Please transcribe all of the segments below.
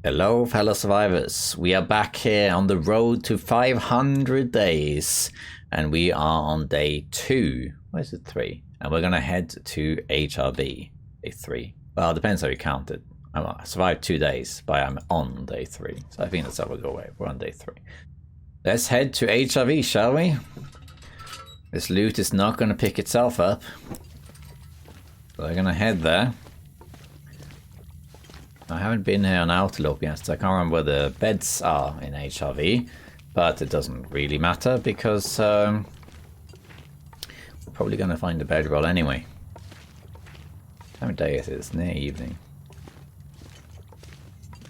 Hello fellow survivors, we are back here on the road to 500 days and we are on day 2, where is it 3? And we're gonna head to HRV, day 3. Well, it depends how you count it. I survived 2 days, but I'm on day 3. So I think that's how we'll go away, we're on day 3. Let's head to HRV, shall we? This loot is not gonna pick itself up. So we're gonna head there. I haven't been here on Outlook yet, so I can't remember where the beds are in HRV, but it doesn't really matter because we're probably going to find the bedroll anyway. What time of day is it? It's near evening.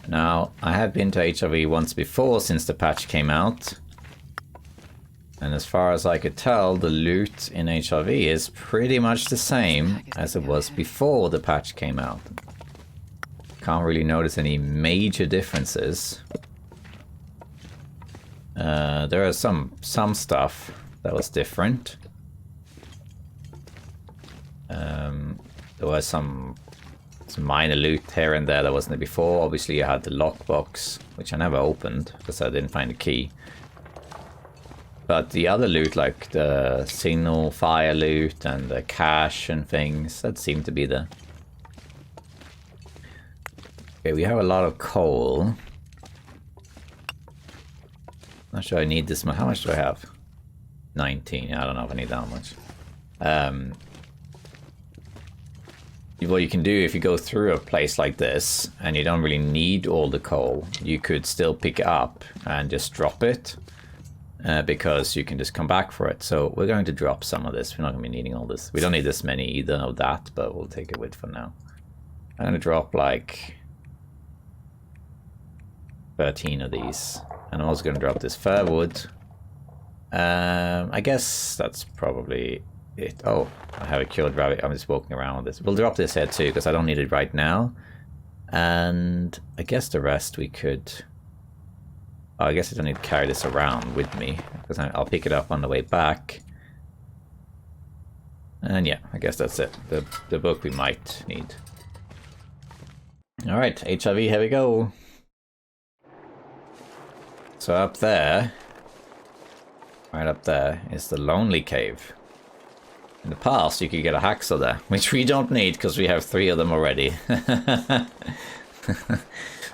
Now, I have been to HRV once before since the patch came out, and as far as I could tell, the loot in HRV is pretty much the same as it was before the patch came out. Can't really notice any major differences. There are some stuff that was different. There was some minor loot here and there that wasn't there before. Obviously you had the lockbox, which I never opened because I didn't find a key. But the other loot, like the signal fire loot and the cash and things, that seemed to be the... Okay, we have a lot of coal. Not sure I need this much. How much do I have? 19. I don't know if I need that much. What you can do if you go through a place like this and you don't really need all the coal, you could still pick it up and just drop it because you can just come back for it. So we're going to drop some of this. We're not going to be needing all this. We don't need this many either of that, but we'll take it with for now. I'm going to drop like 13 of these, and I'm also going to drop this fir wood. I guess that's probably it. Oh, I have a killed rabbit. I'm just walking around with this. We'll drop this here too because I don't need it right now, and I guess the rest we could... Oh, I guess I don't need to carry this around with me because I'll pick it up on the way back. And yeah, I guess that's it. The book we might need. All right, HRV, here we go. So up there, right up there, is the Lonely Cave. In the past, you could get a hacksaw there, which we don't need because we have 3 of them already.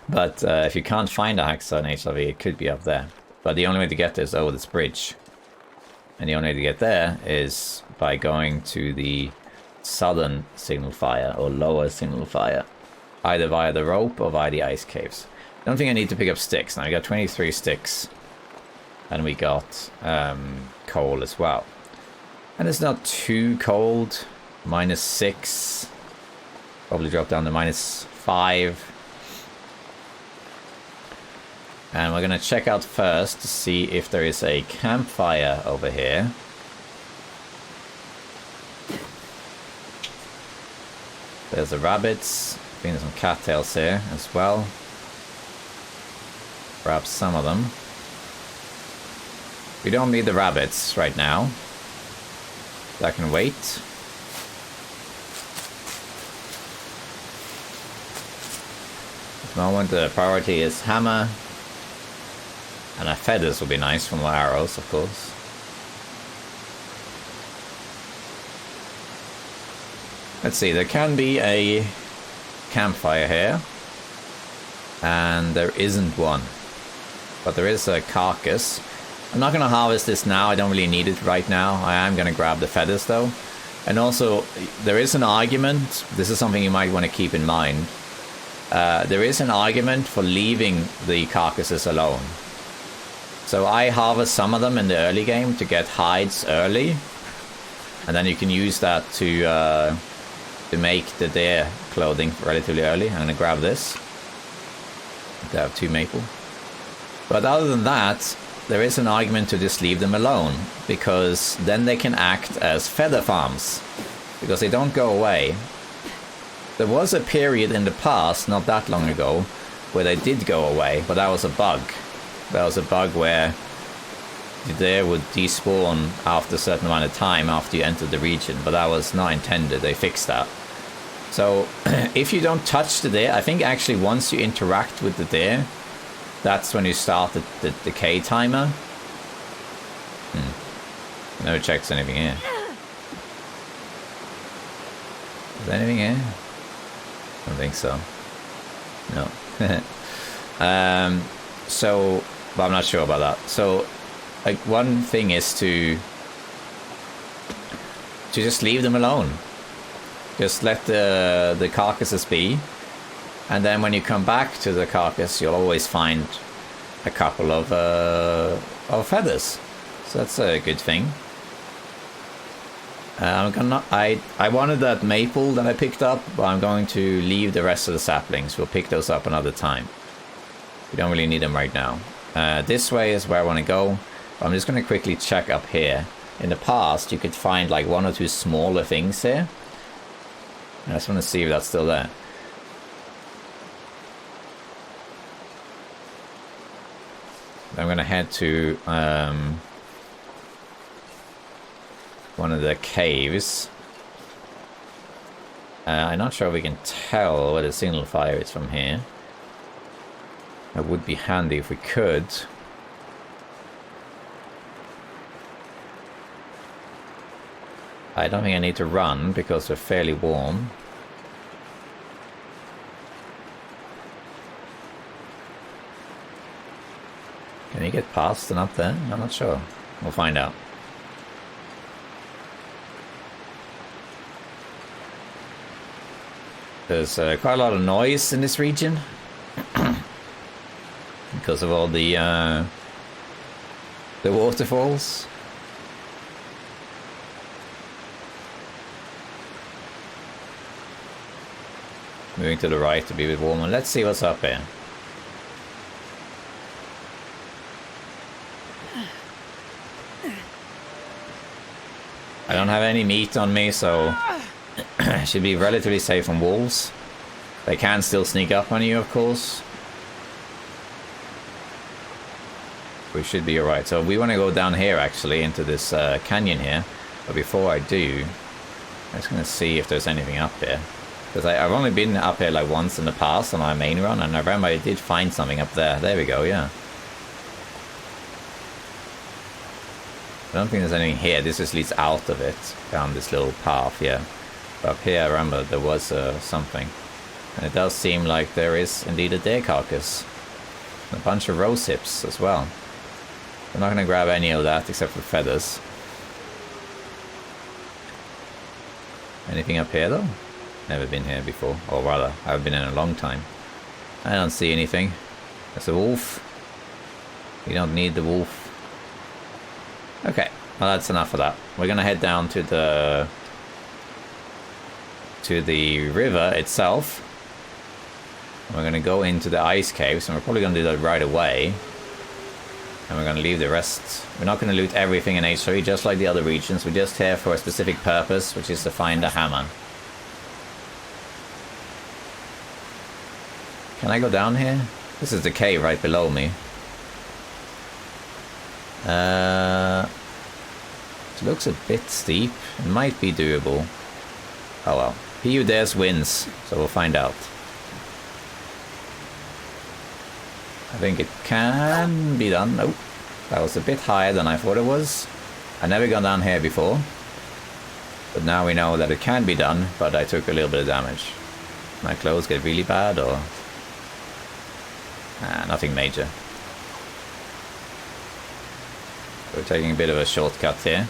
But if you can't find a hacksaw in HRV, it could be up there. But the only way to get there is over this bridge. And the only way to get there is by going to the southern signal fire or lower signal fire, either via the rope or via the ice caves. I don't think I need to pick up sticks. Now we got 23 sticks. And we got coal as well. And it's not too cold. -6. Probably drop down to -5. And we're going to check out first to see if there is a campfire over here. There's the rabbits. I think there's some cattails here as well. Grab some of them. We don't need the rabbits right now. That can wait. At the moment the priority is hammer. And our feathers will be nice from the arrows, of course. Let's see, there can be a campfire here. And there isn't one. But there is a carcass. I'm not going to harvest this now, I don't really need it right now. I am going to grab the feathers though. And also, there is an argument, this is something you might want to keep in mind. There is an argument for leaving the carcasses alone. So I harvest some of them in the early game to get hides early. And then you can use that to make the deer clothing relatively early. I'm going to grab this. I have 2 maple. But other than that, there is an argument to just leave them alone, because then they can act as feather farms, because they don't go away. There was a period in the past, not that long ago, where they did go away, but that was a bug. That was a bug where the deer would despawn after a certain amount of time after you entered the region, but that was not intended, they fixed that. So if you don't touch the deer, I think actually once you interact with the deer, that's when you start the decay timer. No checks anything here. Is there anything here? I don't think so. No. So, but I'm not sure about that. So, like, one thing is to just leave them alone. Just let the carcasses be, and then when you come back to the carcass, you'll always find a couple of feathers. So that's a good thing. I wanted that maple that I picked up, but I'm going to leave the rest of the saplings. We'll pick those up another time. We don't really need them right now. This way is where I want to go. I'm just going to quickly check up here. In the past, you could find like one or two smaller things here. I just want to see if that's still there. I'm going to head to one of the caves. I'm not sure if we can tell where the signal fire is from here. It would be handy if we could. I don't think I need to run because we're fairly warm. Can you get past and up there? I'm not sure. We'll find out. There's quite a lot of noise in this region because of all the waterfalls. Moving to the right to be a bit warmer. Let's see what's up here. I don't have any meat on me, so I should be relatively safe from wolves. They can still sneak up on you, of course. We should be alright. So we want to go down here, actually, into this canyon here. But before I do, I'm just going to see if there's anything up here. Because I've only been up here like once in the past on my main run, and I remember I did find something up there. There we go, yeah. I don't think there's anything here. This just leads out of it, down this little path, yeah. But up here, I remember there was something. And it does seem like there is indeed a deer carcass. And a bunch of rose hips as well. I'm not going to grab any of that except for feathers. Anything up here though? Never been here before, or rather, I haven't been in a long time. I don't see anything. There's a wolf. We don't need the wolf. Okay, well that's enough of that. We're gonna head down to the river itself. And we're gonna go into the ice caves, and we're probably gonna do that right away. And we're gonna leave the rest. We're not gonna loot everything in H3, just like the other regions. We're just here for a specific purpose, which is to find a hammer. Can I go down here? This is the cave right below me. It looks a bit steep. It might be doable. Oh well. He who dares wins, so we'll find out. I think it can be done. Nope. That was a bit higher than I thought it was. I've never gone down here before. But now we know that it can be done, but I took a little bit of damage. My clothes get really bad, or... nothing major. We're taking a bit of a shortcut here.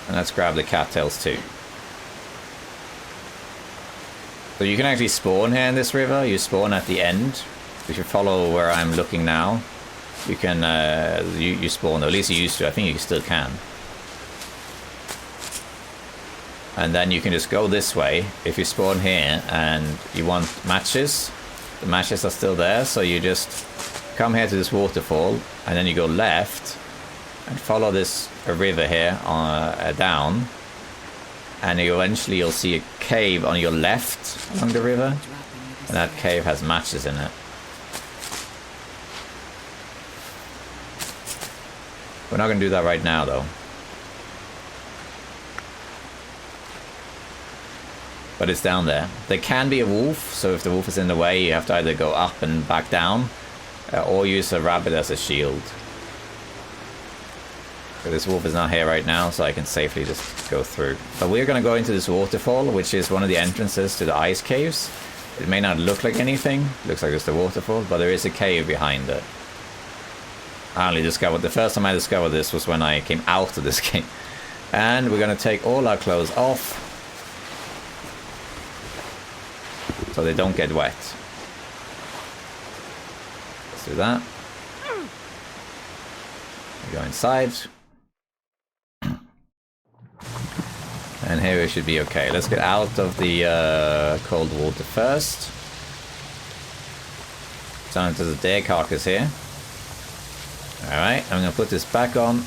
And let's grab the cattails too. So you can actually spawn here in this river. You spawn at the end. If you follow where I'm looking now, you can you spawn, or at least you used to. I think you still can. And then you can just go this way. If you spawn here and you want matches, the matches are still there. So you just come here to this waterfall, and then you go left and follow this river here down. And eventually you'll see a cave on your left along the river. And that cave has matches in it. We're not going to do that right now, though. But it's down there. There can be a wolf, so if the wolf is in the way, you have to either go up and back down, or use a rabbit as a shield. So this wolf is not here right now, so I can safely just go through. But we're going to go into this waterfall, which is one of the entrances to the ice caves. It may not look like anything. It looks like it's the waterfall, but there is a cave behind it. I only discovered... The first time I discovered this was when I came out of this cave. And we're going to take all our clothes off, so they don't get wet. Let's do that. We go inside. And here we should be okay. Let's get out of the cold water first. Down to the deer carcass here. Alright, I'm going to put this back on.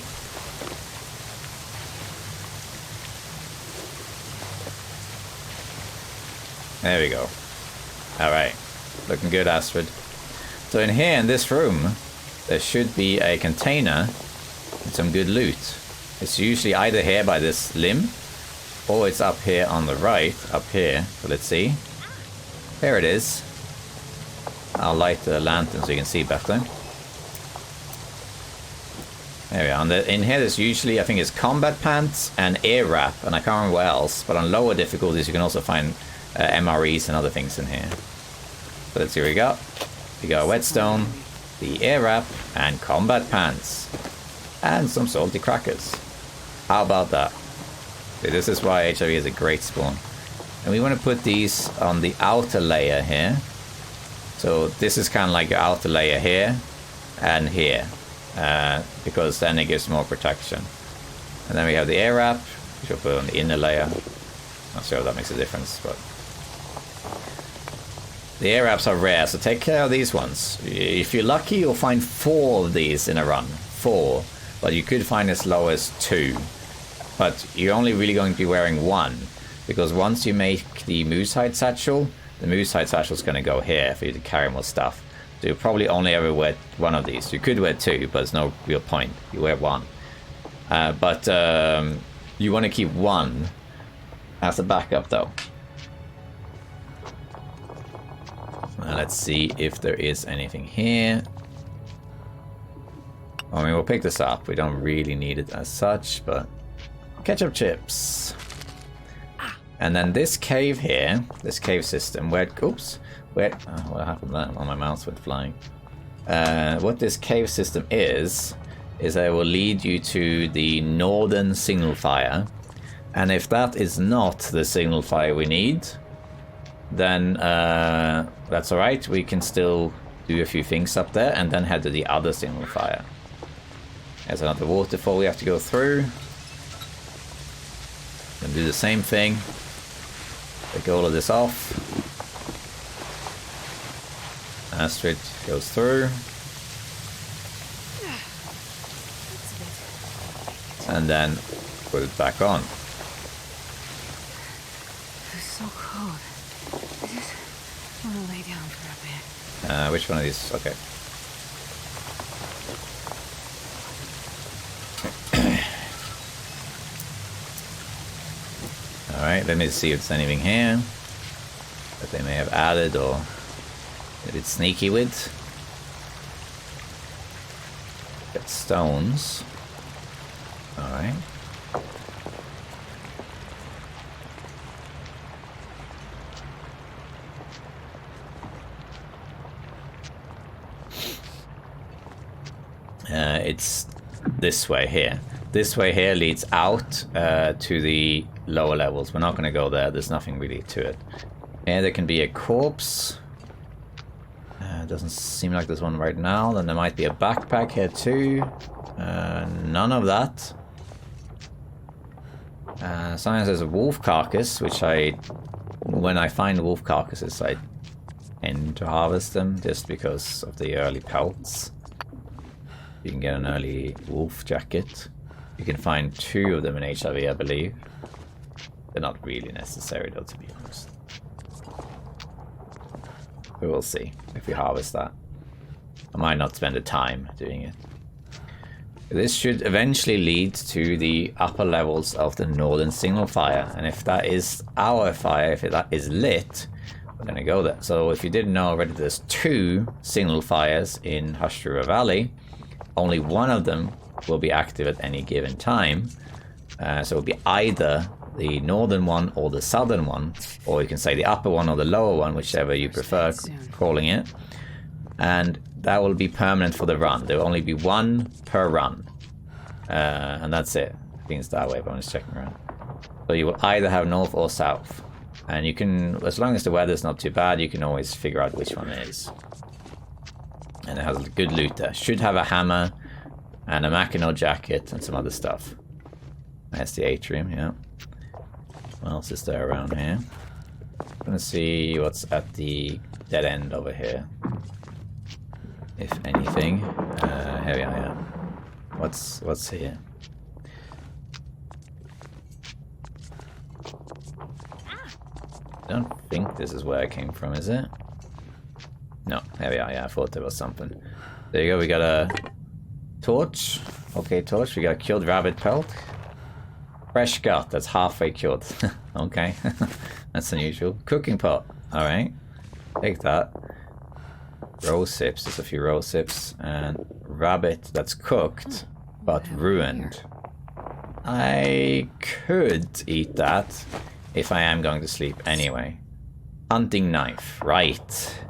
There we go. Alright, looking good, Astrid. So in here, in this room, there should be a container with some good loot. It's usually either here by this limb, or it's up here on the right, up here. So let's see. There it is. I'll light the lantern so you can see better. There we are. In here there's usually, I think it's combat pants and air wrap, and I can't remember what else, but on lower difficulties you can also find MREs and other things in here. So let's see what we got. We got a whetstone, the air wrap, and combat pants. And some salty crackers. How about that? See, this is why HIV is a great spawn. And we want to put these on the outer layer here. So this is kind of like your outer layer here and here. Because then it gives more protection. And then we have the air wrap, which we'll put on the inner layer. Not sure if that makes a difference, but... The air wraps are rare, so take care of these ones. If you're lucky, you'll find 4 of these in a run. 4. But you could find as low as 2. But you're only really going to be wearing 1. Because once you make the moose hide satchel, the moose hide satchel is going to go here for you to carry more stuff. So you'll probably only ever wear 1 of these. You could wear 2, but there's no real point. You wear 1. But you want to keep 1 as a backup, though. Let's see if there is anything here. I mean, we'll pick this up. We don't really need it as such, but... Ketchup chips. And then this cave here, this cave system, where... Oops. Where... Oh, what happened there? Oh, my mouse went flying. What this cave system is that it will lead you to the northern signal fire. And if that is not the signal fire we need, then that's alright. We can still do a few things up there and then head to the other signal fire. There's another waterfall we have to go through. And do the same thing. Take all of this off. Astrid goes through. And then put it back on. It's so cold. I just want to lay down for a bit. Which one of these? Okay. Alright, let me see if there's anything here that they may have added or a bit sneaky with. Got stones. Alright. It's this way here. This way here leads out to the lower levels. We're not going to go there. There's nothing really to it. And there can be a corpse. Doesn't seem like there's one right now. Then there might be a backpack here too. None of that. Sometimes there's a wolf carcass, which when I find wolf carcasses, I tend to harvest them just because of the early pelts. You can get an early wolf jacket. You can find 2 of them in HIV, I believe. They're not really necessary though, to be honest. We will see if we harvest that. I might not spend the time doing it. This should eventually lead to the upper levels of the northern signal fire. And if that is our fire, if that is lit, we're going to go there. So if you didn't know already, there's 2 signal fires in Schryver Valley. Only one of them will be active at any given time. So it'll be either the northern one or the southern one, or you can say the upper one or the lower one, whichever you prefer calling it. And that will be permanent for the run. There will only be 1 per run. And that's it. I think it's that way, but I'm just checking around. So you will either have north or south. And you can, as long as the weather's not too bad, you can always figure out which one it is. And it has a good loot there. Should have a hammer and a Mackinac jacket and some other stuff. That's the atrium, yeah. What else is there around here? I'm gonna see what's at the dead end over here. If anything. Here we are, yeah. What's here? I don't think this is where I came from, is it? No, here we are, yeah, I thought there was something. There you go, we got a torch. Okay, torch, we got a killed rabbit pelt. Fresh gut, that's halfway cured. Okay, that's unusual. Cooking pot, alright. Take that. Rose sips, there's a few rose sips. And rabbit that's cooked, but ruined. I could eat that if I am going to sleep anyway. Hunting knife, right.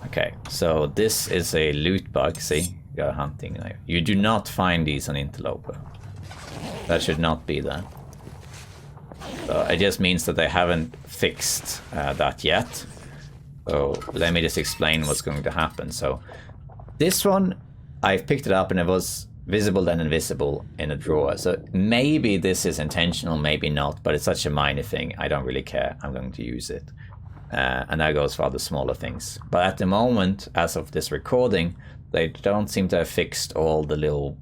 Okay, so this is a loot bug, see? You got a hunting knife. You do not find these on Interloper. That should not be there. So it just means that they haven't fixed that yet. So let me just explain what's going to happen. So this one, I've picked it up and it was visible then invisible in a drawer. So maybe this is intentional, maybe not, but it's such a minor thing. I don't really care. I'm going to use it. And that goes for other smaller things. But at the moment, as of this recording, they don't seem to have fixed all the little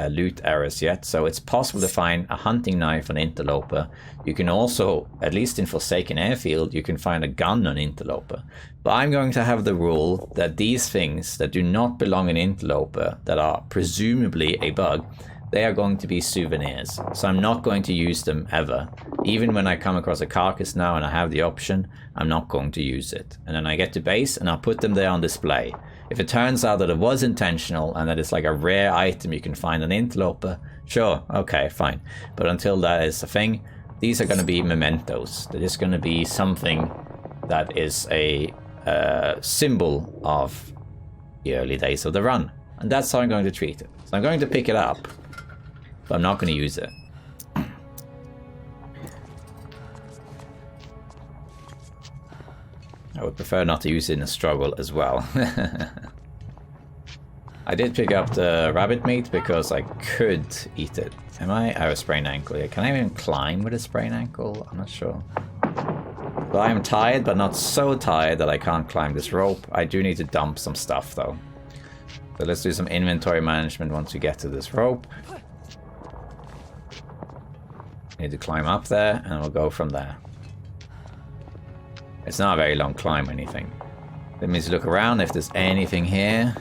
loot errors yet, so it's possible to find a hunting knife on Interloper. You can also, at least in Forsaken Airfield, you can find a gun on Interloper. But I'm going to have the rule that these things that do not belong in Interloper, that are presumably a bug, they are going to be souvenirs. So I'm not going to use them ever. Even when I come across a carcass now and I have the option, I'm not going to use it. And then I get to base and I'll put them there on display. If it turns out that it was intentional and that it's like a rare item you can find on Interloper, sure, okay, fine. But until that is a thing, these are going to be mementos. They're just going to be something that is a symbol of the early days of the run. And that's how I'm going to treat it. So I'm going to pick it up, but I'm not going to use it. I would prefer not to use it in a struggle as well. I did pick up the rabbit meat because I could eat it. Am I? I have a sprained ankle here. Can I even climb with a sprained ankle? I'm not sure. Well, I am tired, but not so tired that I can't climb this rope. I do need to dump some stuff though. So let's do some inventory management once we get to this rope. Need to climb up there and we'll go from there. It's not a very long climb or anything. Let me just look around if there's anything here.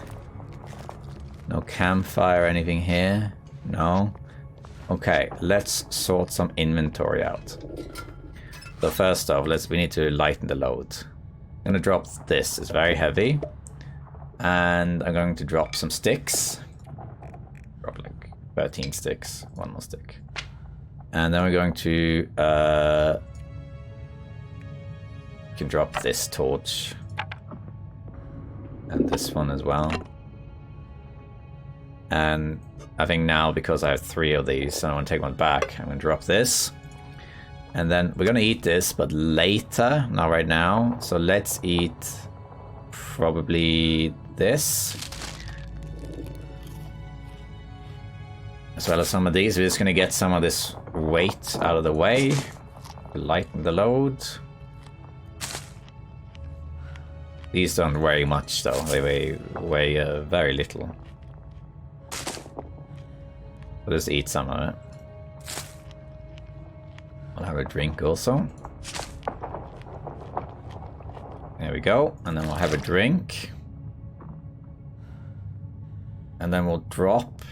No campfire or anything here. No. Okay, let's sort some inventory out. So first off, we need to lighten the load. I'm gonna drop this, it's very heavy. And I'm going to drop some sticks. Drop like 13 sticks, one more stick. And then we're going to can drop this torch and this one as well. And I think now, because I have 3 of these, I don't want to take one back, I'm going to drop this. And then we're going to eat this, but later, not right now. So let's eat probably this. As well as some of these. We're just going to get some of this weight out of the way. Lighten the load. These don't weigh much though, they weigh very little. I'll just eat some of it. I'll have a drink also. There we go, and then we'll have a drink. And then we'll drop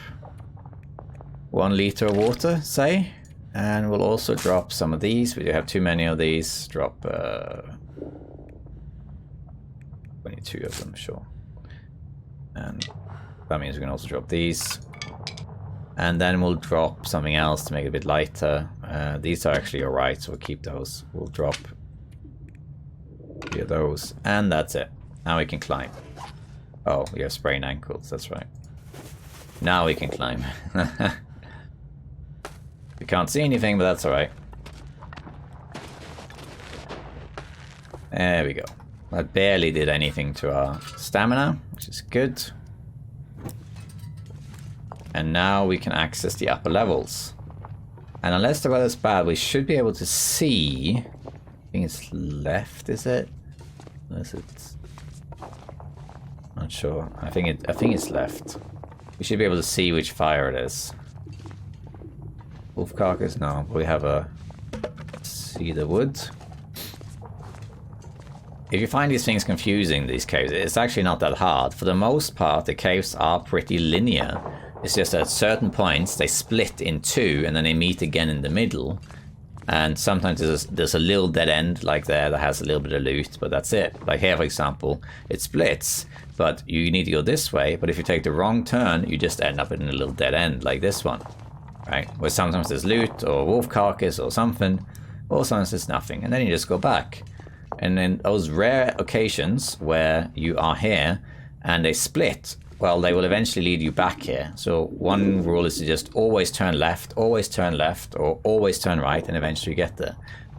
1 liter of water, say. And we'll also drop some of these. We do have too many of these. Drop 22 of them, sure. And that means we can also drop these. And then we'll drop something else to make it a bit lighter. These are actually alright, so we'll keep those. We'll drop 3 of those. And that's it. Now we can climb. Oh, we have sprained ankles, that's right. Now we can climb. We can't see anything, but that's alright. There we go. That barely did anything to our stamina, which is good. And now we can access the upper levels. And unless the weather's bad, we should be able to see... I think it's left, is it? Unless it's... Not sure. I think it's left. We should be able to see which fire it is. Wolf carcass? No, we have a cedar wood. If you find these things confusing, these caves, it's actually not that hard. For the most part, the caves are pretty linear. It's just at certain points they split in 2 and then they meet again in the middle. And sometimes there's a little dead end like there that has a little bit of loot, but that's it. Like here, for example, it splits, but you need to go this way. But if you take the wrong turn, you just end up in a little dead end like this one. Right? Where sometimes there's loot or wolf carcass or something, or sometimes there's nothing. And then you just go back. And then those rare occasions where you are here and they split, well, they will eventually lead you back here. So one rule is to just always turn left, or always turn right, and eventually you get there.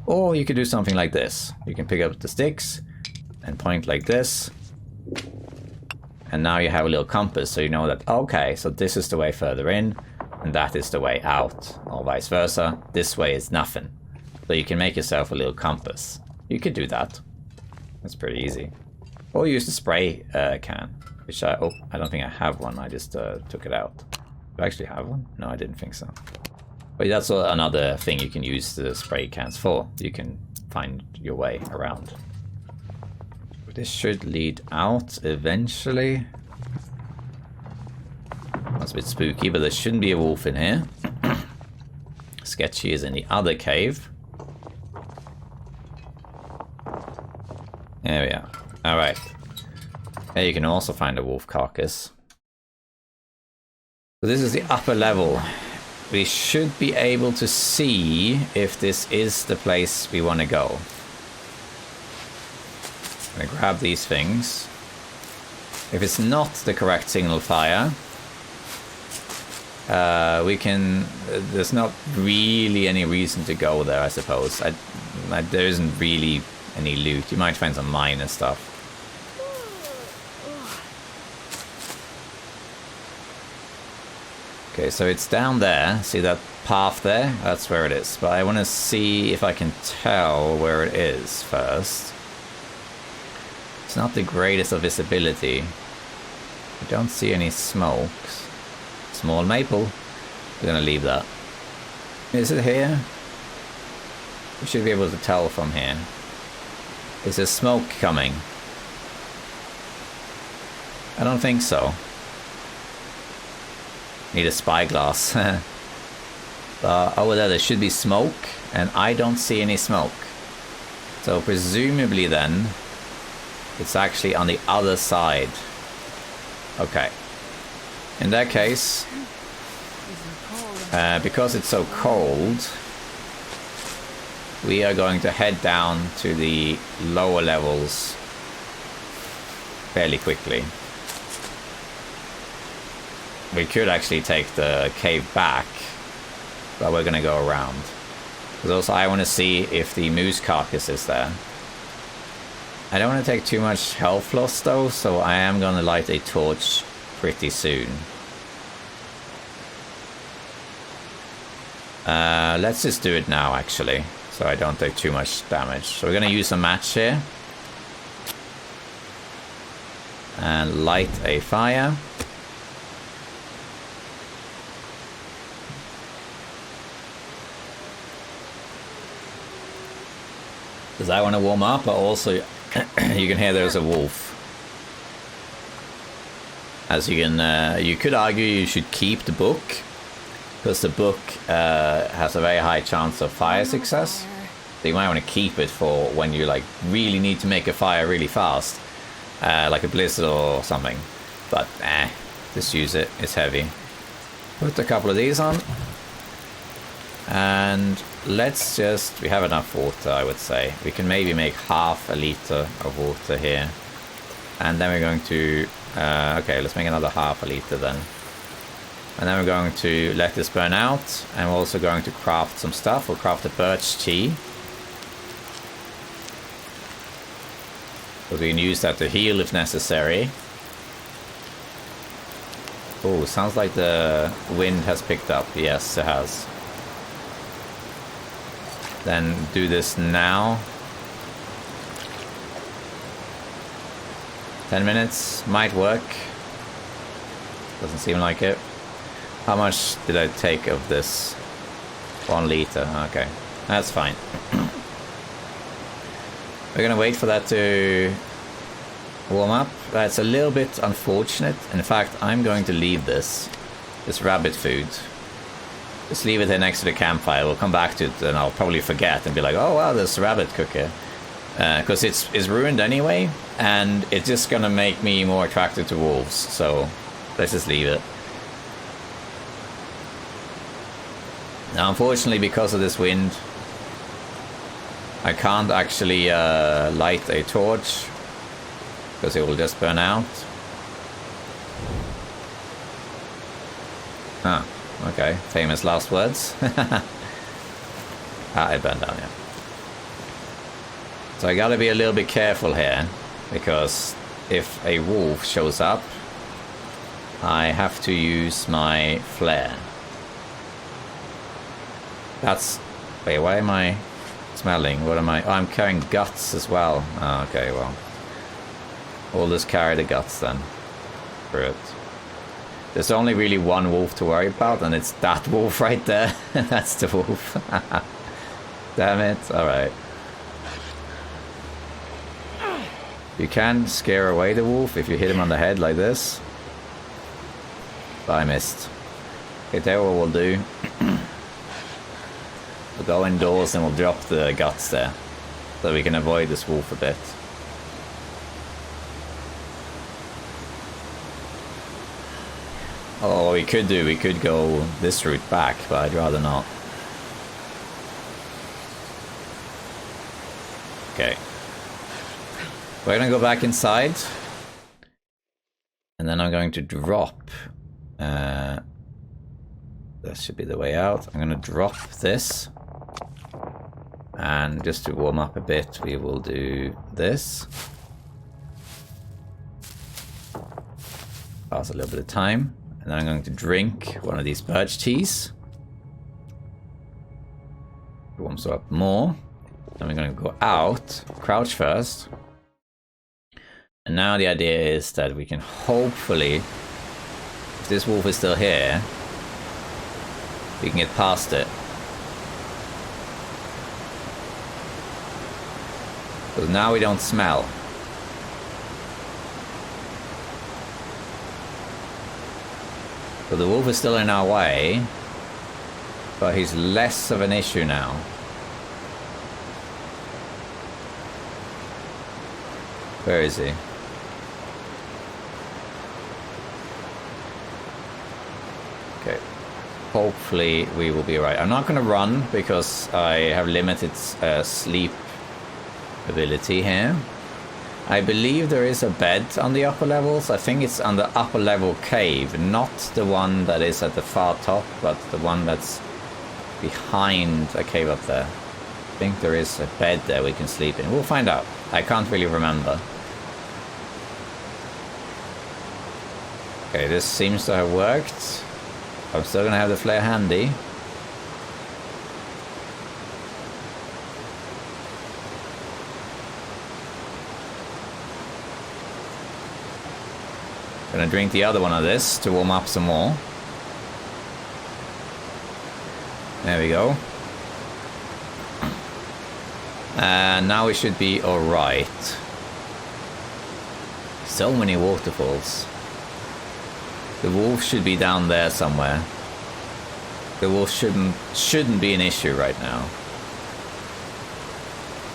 Or you could do something like this. You can pick up the sticks and point like this. And now you have a little compass, so you know that, okay, so this is the way further in, and that is the way out, or vice versa. This way is nothing. So you can make yourself a little compass. You could do that. That's pretty easy. Or use the spray can. Which I don't think I have one. I just took it out. Do I actually have one? No, I didn't think so. But that's another thing you can use the spray cans for. You can find your way around. This should lead out eventually. That's a bit spooky, but there shouldn't be a wolf in here. Sketchy is in the other cave. There we are. Alright. Here you can also find a wolf carcass. So this is the upper level. We should be able to see if this is the place we want to go. I'm going to grab these things. If it's not the correct signal fire, we can... There's not really any reason to go there, I suppose. There isn't really any loot. You might find some minor stuff. Okay, so it's down there. See that path there? That's where it is. But I want to see if I can tell where it is first. It's not the greatest of visibility. I don't see any smokes. Small maple. We're gonna leave that. Is it here? We should be able to tell from here. Is there smoke coming? I don't think so. Need a spyglass. Over there should be smoke, and I don't see any smoke. So presumably then, it's actually on the other side. Okay. In that case, because it's so cold, we are going to head down to the lower levels fairly quickly. We could actually take the cave back, but we're going to go around. Because also I want to see if the moose carcass is there. I don't want to take too much health loss though, so I am going to light a torch pretty soon. Let's just do it now actually, so I don't take too much damage. So we're going to use a match here. And light a fire. Because I want to warm up, but also you can hear there's a wolf. As you can, you could argue you should keep the book, because the book has a very high chance of fire success. So you might want to keep it for when you like really need to make a fire really fast, like a blizzard or something. But just use it. It's heavy. Put a couple of these on, and let's just. We have enough water, I would say. We can maybe make half a liter of water here, and then we're going to. Okay, let's make another half a liter then. And then we're going to let this burn out, and we're also going to craft some stuff. We'll craft a birch tea, because we can use that to heal if necessary. Oh, sounds like the wind has picked up. Yes, it has. Then do this now. 10 minutes might work. Doesn't seem like it. How much did I take of this? 1 liter. Okay, that's fine. We're gonna wait for that to warm up. That's a little bit unfortunate. In fact, I'm going to leave this rabbit food. Just leave it here next to the campfire. We'll come back to it and I'll probably forget and be like, oh wow, there's rabbit cooker. Because it's ruined anyway, and it's just gonna make me more attracted to wolves. So let's just leave it. Now, unfortunately, because of this wind, I can't actually light a torch, because it will just burn out. Ah, okay. Famous last words. It burned down, yeah. So I gotta be a little bit careful here, because if a wolf shows up, I have to use my flare. That's... Wait, why am I smelling? What am I... Oh, I'm carrying guts as well. Oh, okay, well. We'll just carry the guts then. Screw it. There's only really one wolf to worry about, and it's that wolf right there. That's the wolf. Damn it. Alright. You can scare away the wolf if you hit him on the head like this. But I missed. Okay, tell you what we'll do. We'll go indoors and we'll drop the guts there, so we can avoid this wolf a bit. Oh, we could go this route back, but I'd rather not. Okay. We're gonna go back inside. And then I'm going to drop. That should be the way out. I'm gonna drop this. And just to warm up a bit, we will do this. Pass a little bit of time. And then I'm going to drink one of these birch teas. It warms up more. Then we're going to go out, crouch first. And now the idea is that we can hopefully, if this wolf is still here, we can get past it. Because now we don't smell. So the wolf is still in our way, but he's less of an issue now. Where is he? Okay. Hopefully we will be alright. I'm not going to run because I have limited sleep ability here. I believe there is a bed on the upper levels. I think it's on the upper level cave, not the one that is at the far top, but the one that's behind a cave up there. I think there is a bed there we can sleep in. We'll find out. I can't really remember. Okay, this seems to have worked. I'm still gonna have the flare handy. Gonna drink the other one of this to warm up some more. There we go. And now we should be alright. So many waterfalls. The wolf should be down there somewhere. the wolf shouldn't be an issue right now.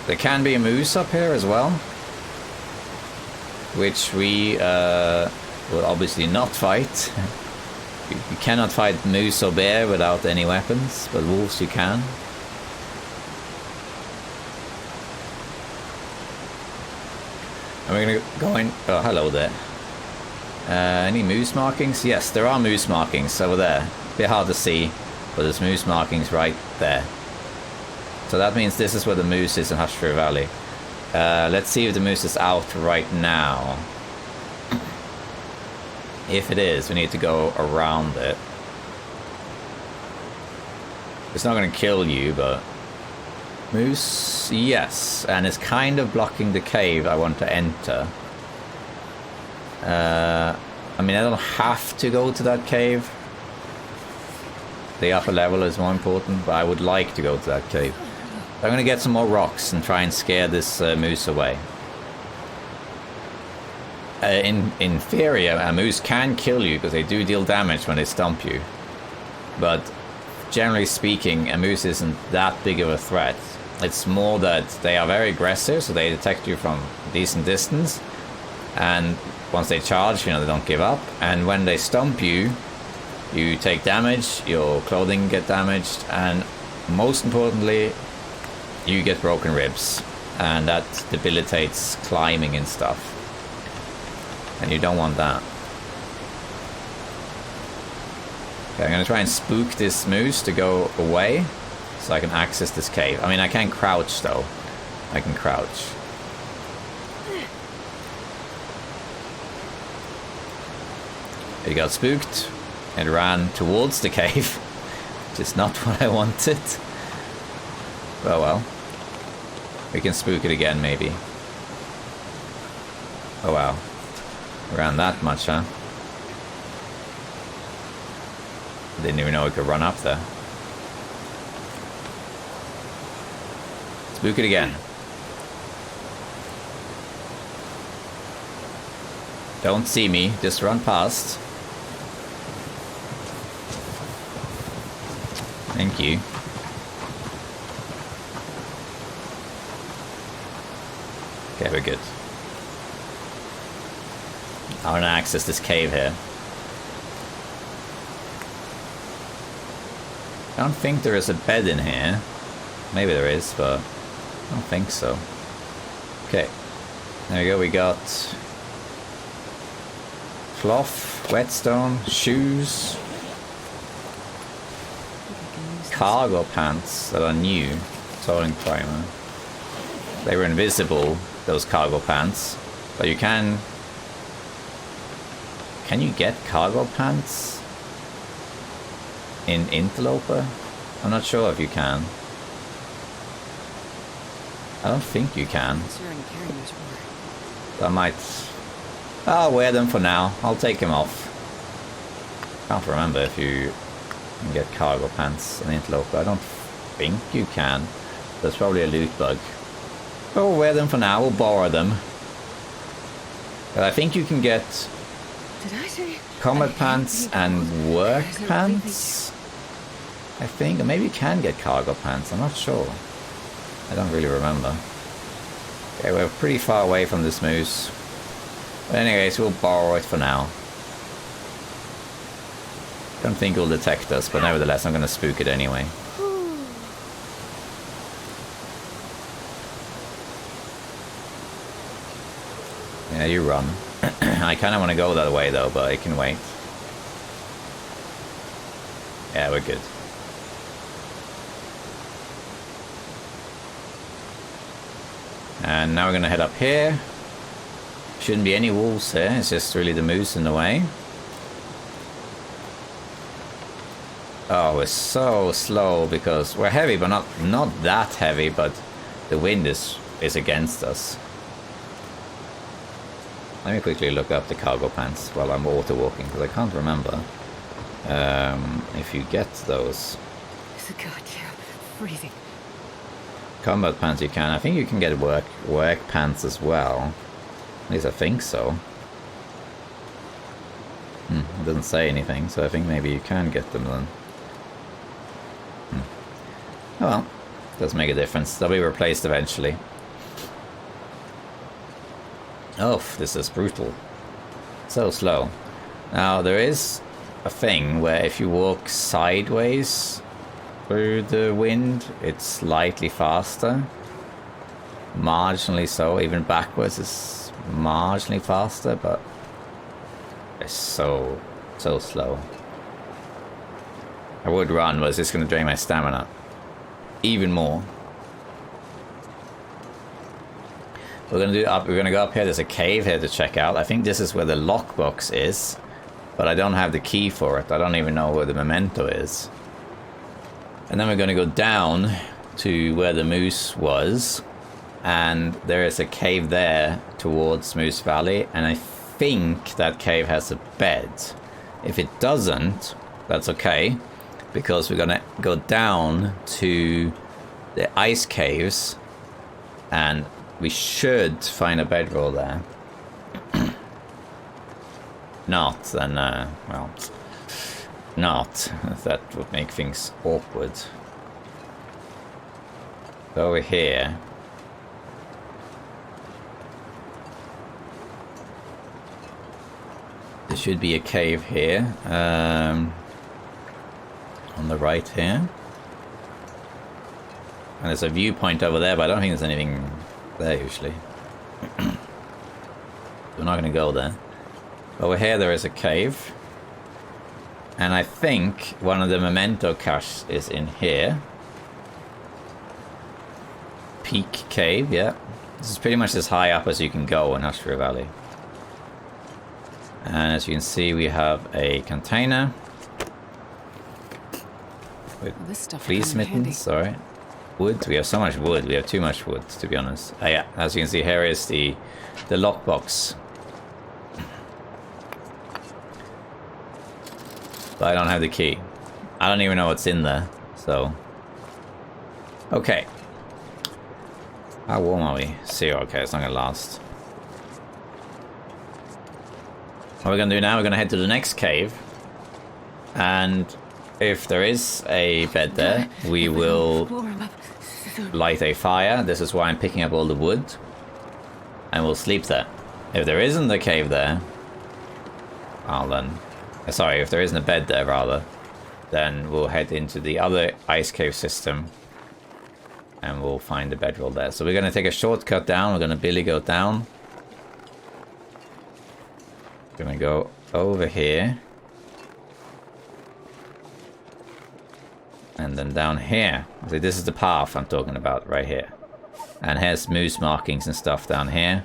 There can be a moose up here as well, which we will obviously not fight. You cannot fight moose or bear without any weapons, but wolves you can. And we're gonna go in. Oh, hello there. Any moose markings? Yes, there are moose markings over there. Bit hard to see, but there's moose markings right there. So that means this is where the moose is in Schryver Valley. Let's see if the moose is out right now. If it is, we need to go around it. It's not going to kill you, but... Moose, yes. And it's kind of blocking the cave I want to enter. I mean, I don't have to go to that cave. The upper level is more important, but I would like to go to that cave. I'm going to get some more rocks and try and scare this moose away. In theory, a moose can kill you because they do deal damage when they stomp you. But generally speaking, a moose isn't that big of a threat. It's more that they are very aggressive, so they detect you from a decent distance. And once they charge, you know, they don't give up. And when they stomp you, you take damage, your clothing get damaged, and most importantly, you get broken ribs. And that debilitates climbing and stuff. And you don't want that. Okay, I'm gonna try and spook this moose to go away so I can access this cave. I mean, I can't crouch though. I can crouch. It got spooked and ran towards the cave, which is not what I wanted. Oh well. We can spook it again, maybe. Oh wow. Around that much, huh? Didn't even know it could run up there. Spook it again. Don't see me, just run past. Thank you. Okay, we're good. I want to access this cave here. I don't think there is a bed in here. Maybe there is, but I don't think so. Okay. There we go, we got cloth, whetstone, shoes, cargo pants that are new. Soiling primer. They were invisible, those cargo pants, but you can... Can you get cargo pants in Interloper? I'm not sure if you can. I don't think you can. I might... I'll wear them for now. I'll take them off. Can't remember if you can get cargo pants in Interloper. I don't think you can. That's probably a loot bug. But we'll wear them for now. We'll borrow them. But I think you can get... combat pants and work pants, I think. Or maybe you can get cargo pants, I'm not sure. I don't really remember. Okay, we're pretty far away from this moose. But anyways, we'll borrow it for now. Don't think it'll detect us, but nevertheless I'm gonna spook it anyway. Yeah, you run. I kind of want to go that way though, but I can wait. Yeah, we're good. And now we're going to head up here. Shouldn't be any wolves here, it's just really the moose in the way. Oh, we're so slow because we're heavy, but not that heavy, but the wind is against us. Let me quickly look up the cargo pants while I'm water walking, because I can't remember if you get those. It's a goddamn freezing. Combat pants you can. I think you can get work pants as well. At least I think so. It doesn't say anything, so I think maybe you can get them then. Oh well, doesn't make a difference. They'll be replaced eventually. Oh, this is brutal. So slow. Now, there is a thing where if you walk sideways through the wind, it's slightly faster. Marginally so. Even backwards is marginally faster, but it's so slow. I would run, but it's just going to drain my stamina even more. We're gonna go up here. There's a cave here to check out. I think this is where the lockbox is, but I don't have the key for it. I don't even know where the memento is. And then we're gonna go down to where the moose was, and there is a cave there towards Moose Valley, and I think that cave has a bed. If it doesn't, that's okay, because we're gonna go down to the ice caves, and we should find a bedroll there. Not, then, well, not. That would make things awkward. Over here. There should be a cave here. On the right here. And there's a viewpoint over there, but I don't think there's anything there usually. We're not going to go there. Over here there is a cave. And I think one of the memento caches is in here. Peak Cave, yeah. This is pretty much as high up as you can go in Ashra Valley. And as you can see, we have a container with fleece mittens, sorry. Wood, we have so much wood, we have too much wood, to be honest. Yeah, as you can see, here is the lockbox. But I don't have the key. I don't even know what's in there, so. Okay. How warm are we? 0, okay, it's not gonna last. What we're gonna do now, we're gonna head to the next cave. And if there is a bed there, we will light a fire. This is why I'm picking up all the wood. And we'll sleep there. If there isn't a cave there, well then... Sorry, if there isn't a bed there, rather, then we'll head into the other ice cave system. And we'll find the bedroll there. So we're going to take a shortcut down. We're going to Billy go down. We're going to go over here. And then down here. So this is the path I'm talking about right here. And here's moose markings and stuff down here.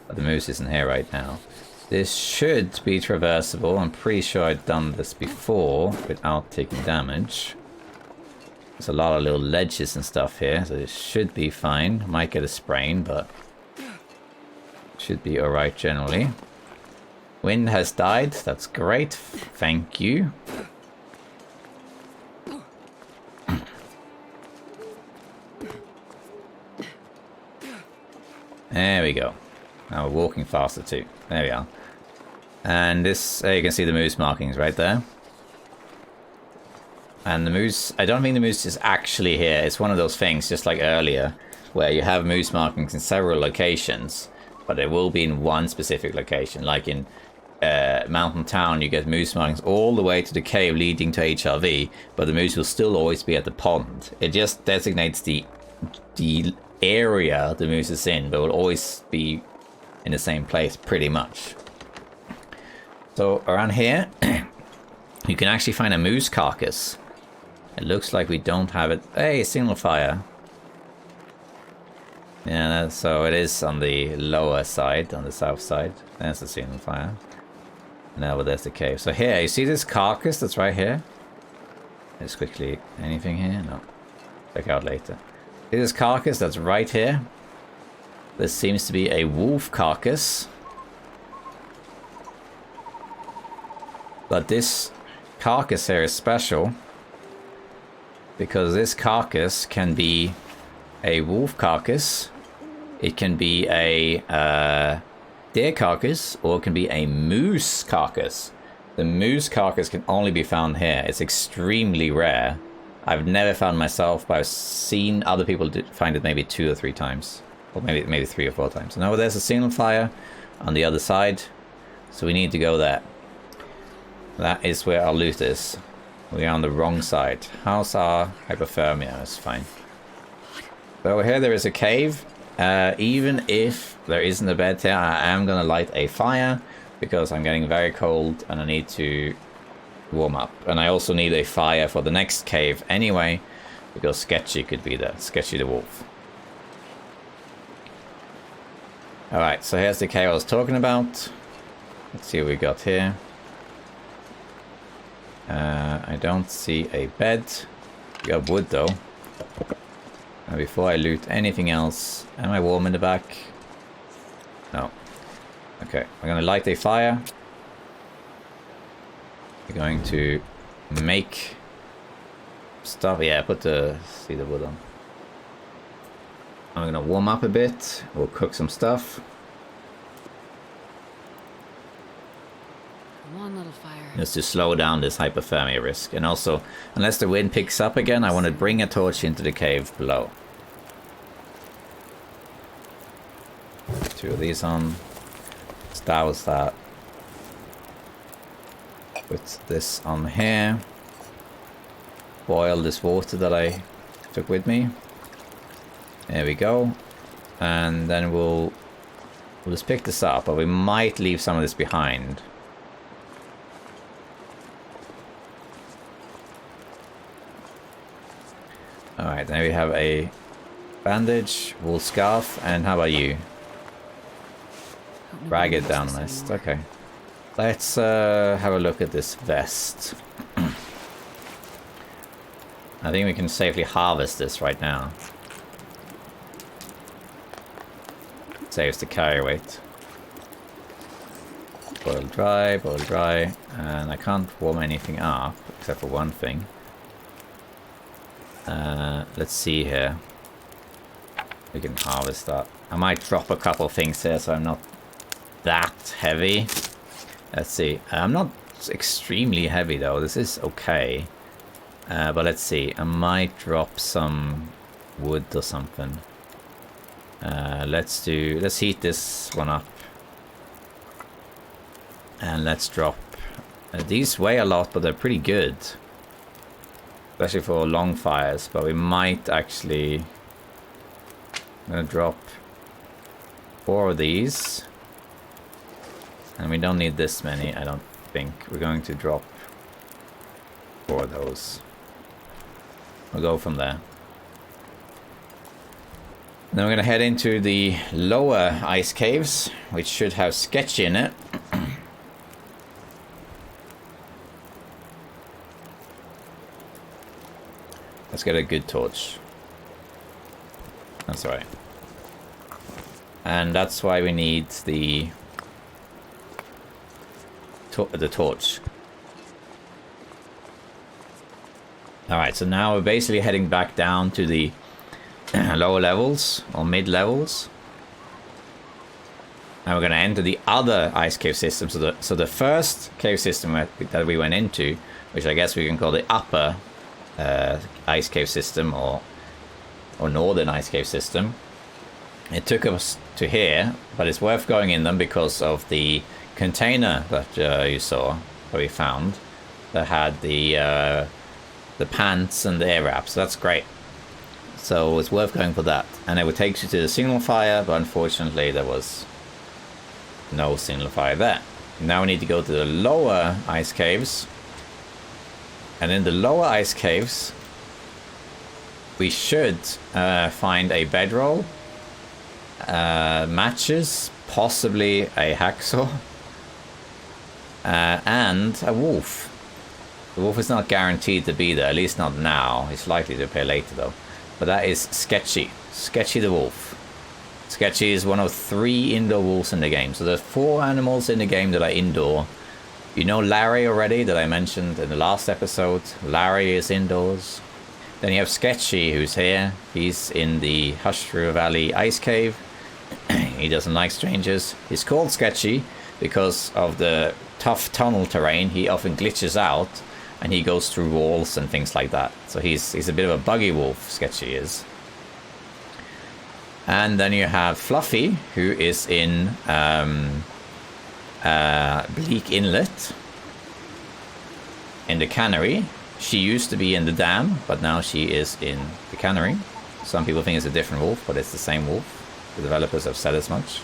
But the moose isn't here right now. This should be traversable. I'm pretty sure I've done this before without taking damage. There's a lot of little ledges and stuff here, so this should be fine. Might get a sprain, but should be alright generally. Wind has died. That's great. Thank you. There we go. Now we're walking faster too. There we are. And this, you can see the moose markings right there. And the moose, I don't think the moose is actually here. It's one of those things, just like earlier, where you have moose markings in several locations, but they will be in one specific location. Like in Mountain Town, you get moose markings all the way to the cave leading to HRV, but the moose will still always be at the pond. It just designates the area the moose is in, but will always be in the same place, pretty much. So around here, you can actually find a moose carcass. It looks like we don't have it. Hey, signal fire. Yeah, so it is on the lower side, on the south side. There's the signal fire. Now there's the cave. So here, you see this carcass that's right here? Just quickly, anything here? No. Check out later. See this carcass that's right here? This seems to be a wolf carcass. But this carcass here is special because this carcass can be a wolf carcass, it can be a deer carcass, or it can be a moose carcass. The moose carcass can only be found here. It's extremely rare. I've never found myself, but I've seen other people find it maybe 2 or 3 times. Or maybe 3 or 4 times. Now there's a signal fire on the other side. So we need to go there. That is where our loot is. We are on the wrong side. How's our hypothermia? It's fine. But over here there is a cave. Even if there isn't a bed there, I am going to light a fire. Because I'm getting very cold and I need to warm up. And I also need a fire for the next cave anyway. Because Sketchy could be there. Sketchy the wolf. Alright, so here's the cave I was talking about. Let's see what we got here. I don't see a bed. We got wood though. And before I loot anything else, am I warm in the back? No. Okay, we're gonna light a fire. We're going to make stuff. Yeah, put the cedar wood on. I'm gonna warm up a bit. We'll cook some stuff. Come on, little fire. Just to slow down this hypothermia risk. And also, unless the wind picks up again, I want to bring a torch into the cave below. 2 of these on. Start with that. Put this on here. Boil this water that I took with me. There we go. And then we'll just pick this up, but we might leave some of this behind. Alright, then we have a bandage, wool scarf, and how about you? Ragged down list, okay. Let's have a look at this vest. I think we can safely harvest this right now. Saves the carry weight. Boil dry, and I can't warm anything up except for one thing. Let's see here. We can harvest that. I might drop a couple things here so I'm not that heavy. Let's see. I'm not extremely heavy though. This is okay. But let's see. I might drop some wood or something. Let's heat this one up. And let's drop. These weigh a lot, but they're pretty good. Especially for long fires. But we might actually... I'm gonna drop 4 of these. And we don't need this many, I don't think. We're going to drop 4 of those. We'll go from there. Then we're going to head into the lower ice caves, which should have Sketchy in it. Let's get a good torch. That's right. And that's why we need the torch. Alright, so now we're basically heading back down to the lower levels or mid levels. And we're going to enter the other ice cave system. So the first cave system that we went into, which I guess we can call the upper ice cave system or northern ice cave system. It took us to here, but it's worth going in them because of the container that you saw that we found that had the pants and the air wraps. So that's great. So it's worth going for that. And it would take you to the signal fire, but unfortunately there was no signal fire there. Now we need to go to the lower ice caves. And in the lower ice caves, we should find a bedroll, matches, possibly a hacksaw, and a wolf. The wolf is not guaranteed to be there, at least not now. He's likely to appear later though. But that is Sketchy. Sketchy the wolf. Sketchy is one of 3 indoor wolves in the game. So there's 4 animals in the game that are indoor. You know Larry already, that I mentioned in the last episode. Larry is indoors. Then you have Sketchy, who's here. He's in the Hushru Valley ice cave. He doesn't like strangers. He's called Sketchy because of the tough tunnel terrain. He often glitches out. and he goes through walls and things like that. So he's a bit of a buggy wolf, Sketchy is. And then you have Fluffy, who is in Bleak Inlet in the cannery. She used to be in the dam, but now she is in the cannery. Some people think it's a different wolf, but it's the same wolf. The developers have said as much.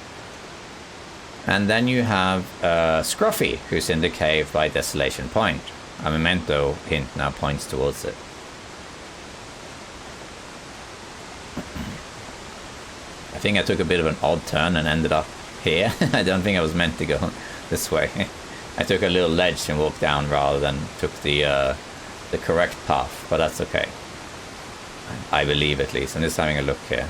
And then you have Scruffy, who's in the cave by Desolation Point. A memento hint now points towards it. I think I took a bit of an odd turn and ended up here. I don't think I was meant to go this way. I took a little ledge and walked down rather than took the correct path, but that's okay. I believe, at least. I'm just having a look here.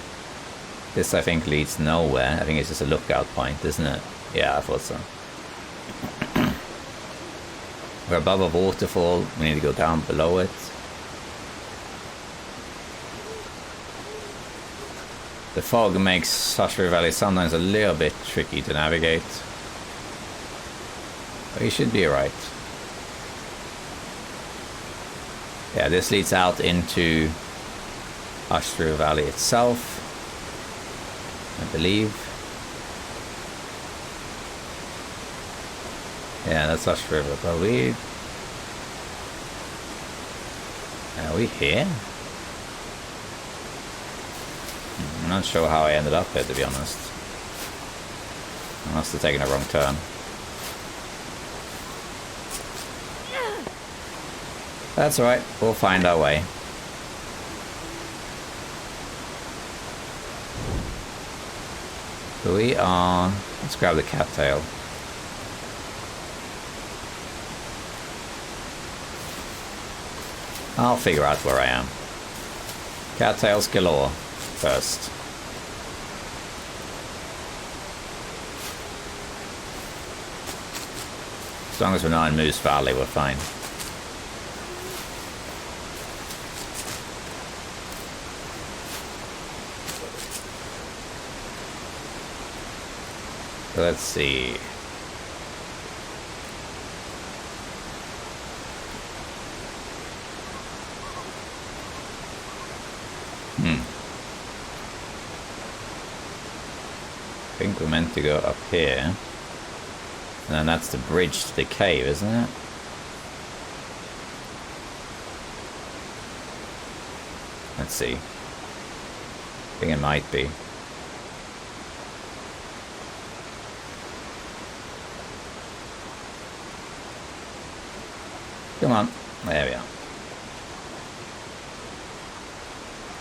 This, I think, leads nowhere. I think it's just a lookout point, isn't it? Yeah, I thought so. We're above a waterfall. We need to go down below it. The fog makes Schryver Valley sometimes a little bit tricky to navigate. But you should be alright. Yeah, this leads out into Schryver Valley itself, I believe. Yeah, that's Schryver. But are we here? I'm not sure how I ended up here, to be honest. I must have taken a wrong turn. That's alright, we'll find our way. So we are... let's grab the cattail. I'll figure out where I am. Cattails galore first. As long as we're not in Moose Valley, we're fine. So let's see. I think we're meant to go up here. And then that's the bridge to the cave, isn't it? Let's see. I think it might be. Come on. There we are.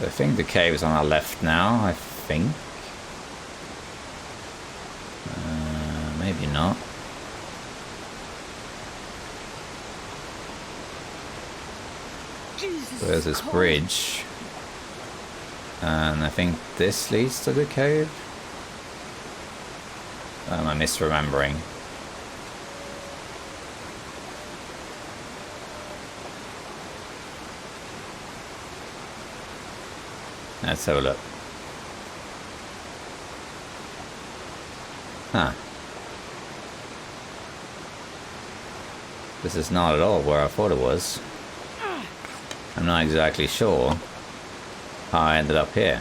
I think the cave is on our left now, I think. Maybe not. So there's this bridge. And I think this leads to the cave. Am I misremembering? Let's have a look. Huh. This is not at all where I thought it was. I'm not exactly sure how I ended up here.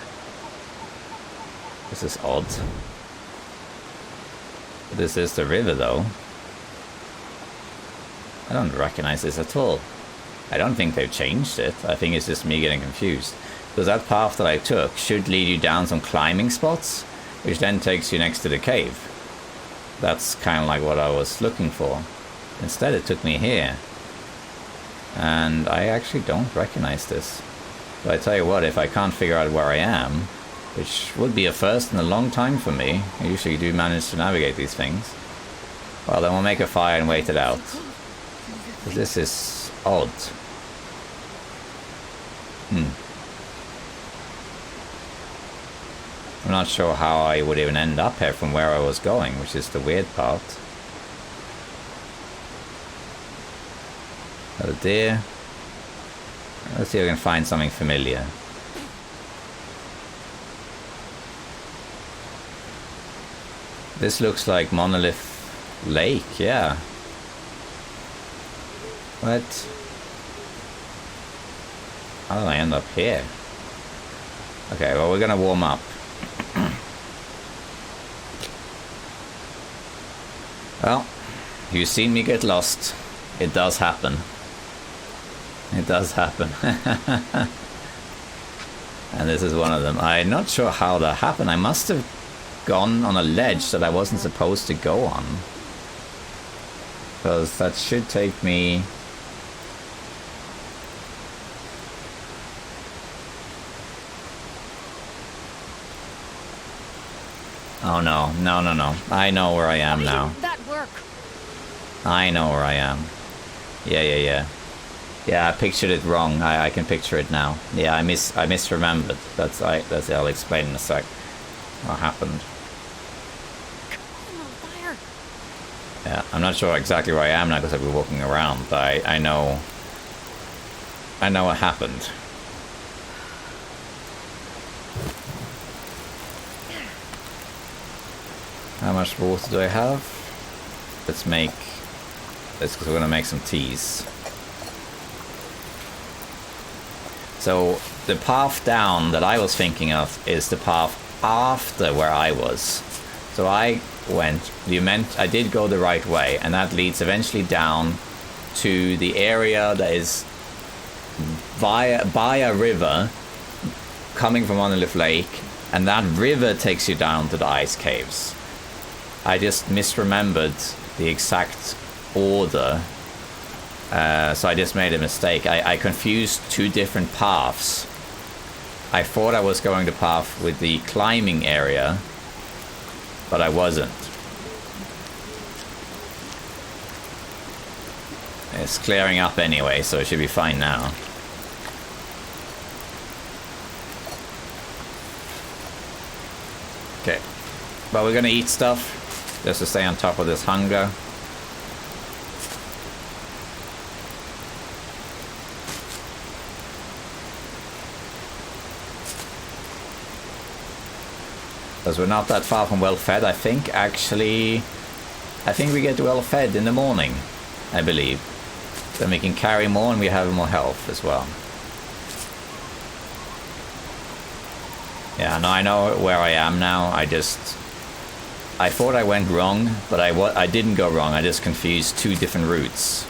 This is odd. This is the river, though. I don't recognize this at all. I don't think they've changed it. I think it's just me getting confused. Because that path that I took should lead you down some climbing spots, which then takes you next to the cave. That's kind of like what I was looking for. Instead it took me here. And I actually don't recognize this. But I tell you what, if I can't figure out where I am, which would be a first in a long time for me, I usually do manage to navigate these things, well, then we'll make a fire and wait it out. Because this is odd. I'm not sure how I would even end up here from where I was going, which is the weird part. Got a deer. Let's see if I can find something familiar. This looks like Monolith Lake, yeah. But How did I end up here? Okay, well, we're gonna warm up. Well, you've seen me get lost. It does happen. It does happen. And this is one of them. I'm not sure how that happened. I must have gone on a ledge that I wasn't supposed to go on. Because that should take me... Oh no, no, no, no. I know where I am now. That work. I know where I am. Yeah. Yeah, I pictured it wrong. I can picture it now. Yeah, I misremembered. That's I'll explain in a sec what happened. Fire. Yeah, I'm not sure exactly where I am now because I've been walking around, but I know what happened. How much water do I have? Let's make this because we're gonna make some teas. So the path down that I was thinking of is the path after where I was. So I went, I did go the right way, and that leads eventually down to the area that is by a river coming from Monolith Lake, and that river takes you down to the ice caves. I just misremembered the exact order. So I just made a mistake. I confused two different paths. I thought I was going the path with the climbing area, but I wasn't. It's clearing up anyway, so it should be fine now. Okay. But we're gonna eat stuff, just to stay on top of this hunger. Because we're not that far from well-fed, I think. Actually, I think we get well-fed in the morning, I believe. Then we can carry more and we have more health as well. Yeah, no, I know where I am now. I thought I went wrong, but I didn't go wrong. I just confused two different routes.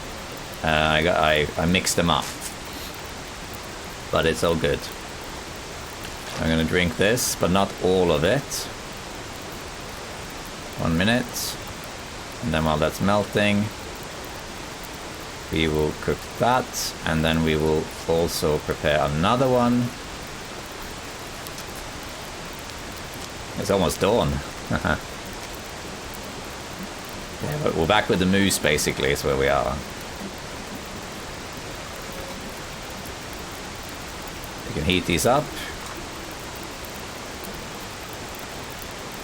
I mixed them up. But it's all good. I'm gonna drink this, but not all of it. 1 minute. And then while that's melting, we will cook that, and then we will also prepare another one. It's almost dawn. Yeah, but we're back with the moose, basically, is where we are. We can heat these up.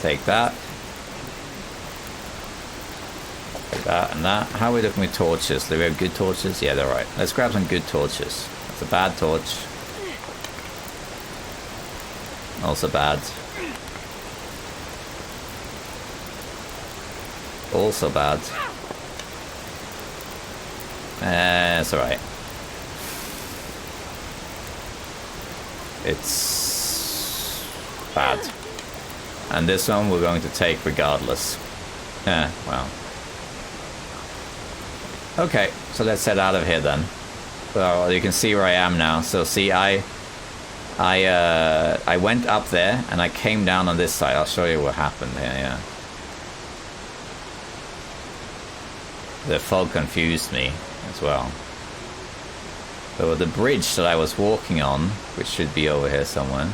Take that. Take that and that. How are we looking with torches? Do we have good torches? Yeah, they're right. Let's grab some good torches. That's a bad torch. Also bad. Also bad. It's alright. It's bad. And this one we're going to take regardless. Yeah, well. Okay, so let's head out of here then. Well, you can see where I am now. So see, I went up there and I came down on this side. I'll show you what happened here, yeah. The fog confused me as well. So the bridge that I was walking on, which should be over here somewhere.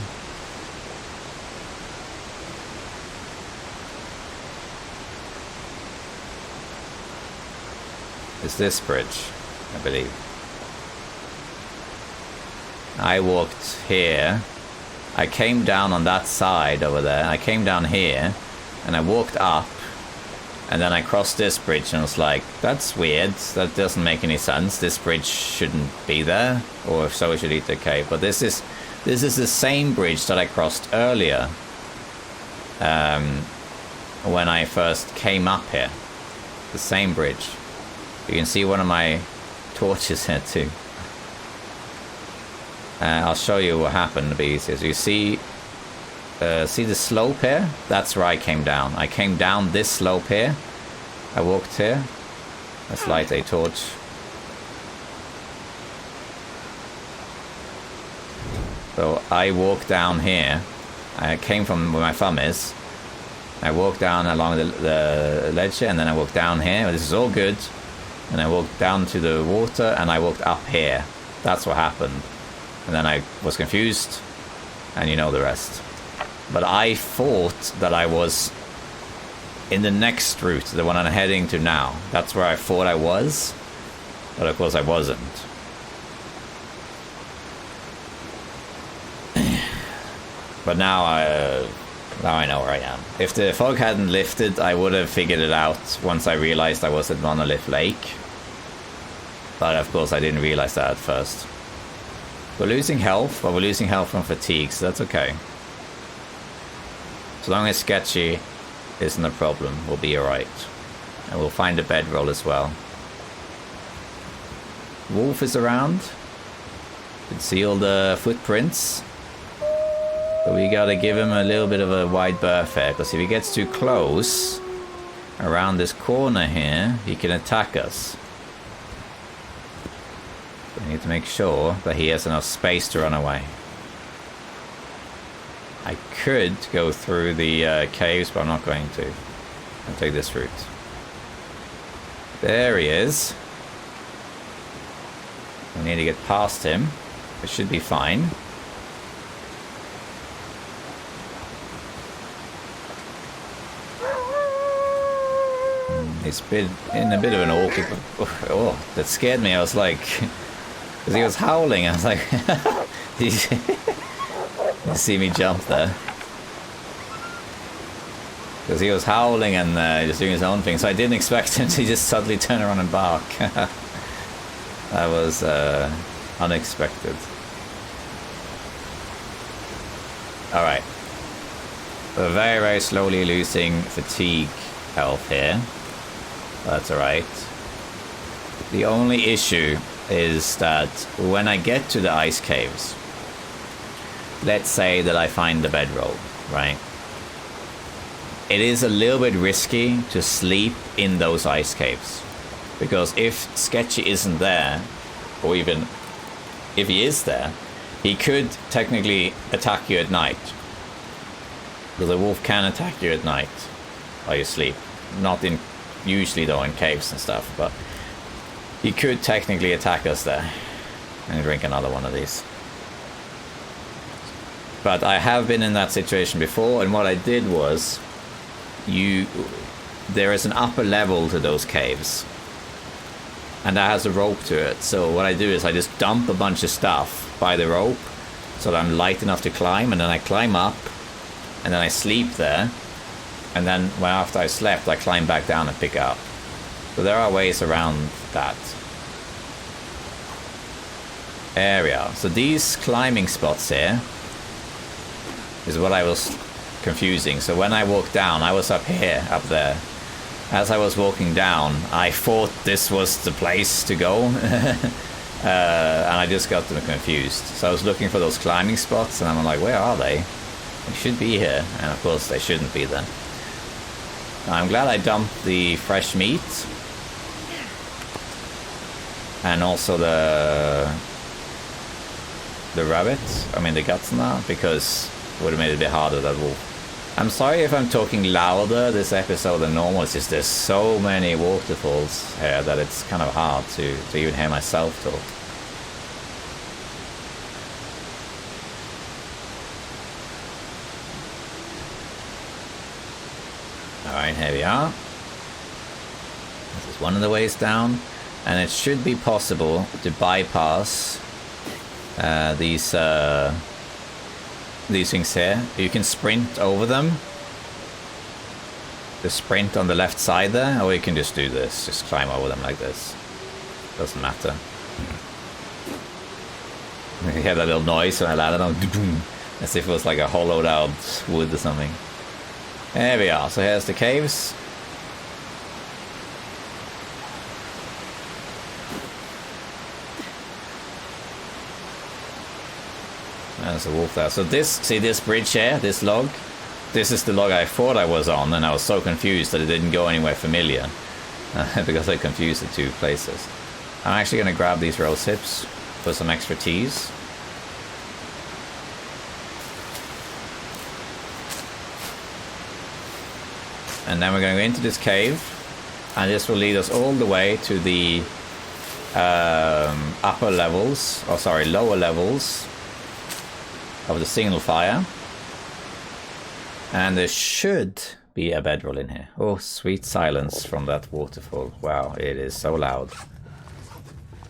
Is this bridge, I believe. I walked here. I came down on that side over there. I came down here and I walked up and then I crossed this bridge and I was like, that's weird. That doesn't make any sense. This bridge shouldn't be there, or if so, it should eat the cave. But this is the same bridge that I crossed earlier when I first came up here. The same bridge. You can see one of my torches here too. I'll show you what happened to be easier. So you see the slope here? That's where I came down. I came down this slope here. I walked here. Let's light a torch. So I walked down here. I came from where my thumb is. I walked down along the ledge here, and then I walked down here. This is all good. And I walked down to the water, and I walked up here. That's what happened. And then I was confused, and you know the rest. But I thought that I was in the next route, the one I'm heading to now. That's where I thought I was. But of course I wasn't. But now I know where I am. If the fog hadn't lifted, I would have figured it out once I realized I was at Monolith Lake. But of course I didn't realize that at first. We're losing health, but we're losing health from fatigue, so that's okay. So long as Sketchy isn't a problem, we'll be alright. And we'll find a bedroll as well. Wolf is around. You can see all the footprints. But we gotta give him a little bit of a wide berth here, because if he gets too close around this corner here, he can attack us. So we need to make sure that he has enough space to run away. I could go through the caves, but I'm not going to. I'll take this route. There he is. We need to get past him. It should be fine. He's been in a bit of an awkward... Oh, that scared me. I was like... Because he was howling. I was like... You see me jump there. Because he was howling and just doing his own thing. So I didn't expect him to just suddenly turn around and bark. That was unexpected. Alright. We're very, very slowly losing fatigue health here. That's alright. The only issue is that when I get to the ice caves, let's say that I find the bedroll, right? It is a little bit risky to sleep in those ice caves. Because if Sketchy isn't there, or even if he is there, he could technically attack you at night. Because a wolf can attack you at night while you sleep. Not in... Usually though in caves and stuff, but he could technically attack us there. And drink another one of these. But I have been in that situation before, and what I did was there is an upper level to those caves. And that has a rope to it. So what I do is I just dump a bunch of stuff by the rope so that I'm light enough to climb, and then I climb up and then I sleep there. And then after I slept, I climb back down and pick up. So there are ways around that area. So these climbing spots here is what I was confusing. So when I walked down, I was up here, up there. As I was walking down, I thought this was the place to go. And I just got them confused. So I was looking for those climbing spots, and I'm like, where are they? They should be here. And of course, they shouldn't be there. I'm glad I dumped the fresh meat. And also the rabbits. I mean the guts now, because it would have made it a bit harder, that wolf. I'm sorry if I'm talking louder this episode than normal. It's just there's so many waterfalls here that it's kind of hard to even hear myself talk. Alright, here we are. This is one of the ways down, and it should be possible to bypass these things here. You can sprint over them. Just sprint on the left side there, or you can just do this. Just climb over them like this. Doesn't matter. You hear that little noise when I landed on, as if it was like a hollowed out wood or something. There we are. So here's the caves. There's a wolf there. So this, see this bridge here, this log? This is the log I thought I was on, and I was so confused that it didn't go anywhere familiar. Because I confused the two places. I'm actually going to grab these rose hips for some expertise. And then we're going to go into this cave, and this will lead us all the way to the lower levels of the signal fire. And there should be a bedroll in here. Oh, sweet silence from that waterfall. Wow, it is so loud.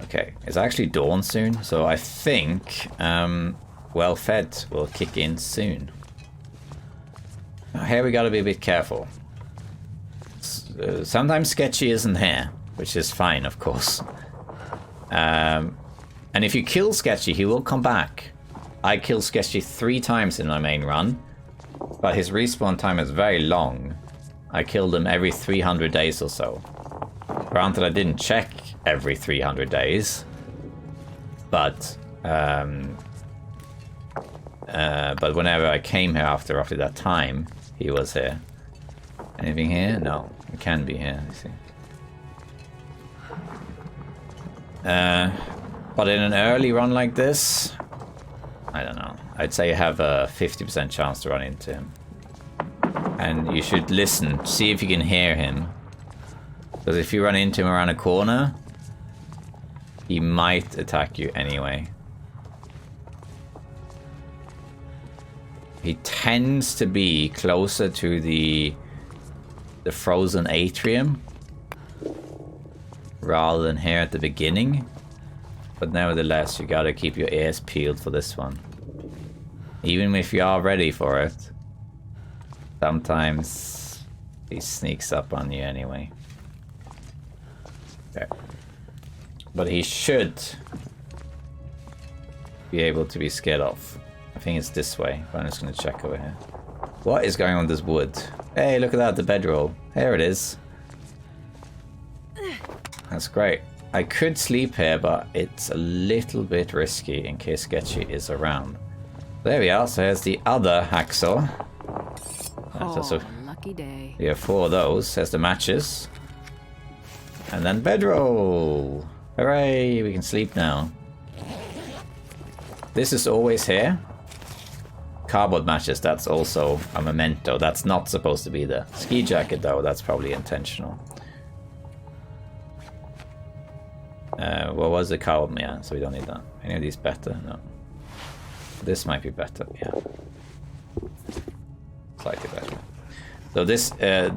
Okay, it's actually dawn soon, so I think well fed will kick in soon. Now here we gotta be a bit careful. Sometimes Sketchy isn't here, which is fine, of course. And if you kill Sketchy, he will come back. I killed Sketchy 3 times in my main run, but his respawn time is very long. I killed him every 300 days or so. Granted, I didn't check every 300 days, but whenever I came here after roughly that time, he was here. Anything here? No. It can be here, I see. But in an early run like this, I don't know. I'd say you have a 50% chance to run into him. And you should listen, see if you can hear him. Because if you run into him around a corner, he might attack you anyway. He tends to be closer to the frozen atrium rather than here at the beginning. But nevertheless, you gotta keep your ears peeled for this one. Even if you are ready for it, sometimes he sneaks up on you anyway. Okay. But he should be able to be scared off. I think it's this way, but I'm just gonna check over here. What is going on with this wood? Hey, look at that, the bedroll. Here it is. That's great. I could sleep here, but it's a little bit risky in case Sketchy is around. There we are, so here's the other hacksaw. Oh, lucky day. We have 4 of those. There's the matches. And then bedroll! Hooray, we can sleep now. This is always here. Cardboard matches, that's also a memento. That's not supposed to be there. Ski jacket though, that's probably intentional. What was the cardboard? Yeah, so we don't need that. Any of these better? No. This might be better, yeah. Slightly better. So this,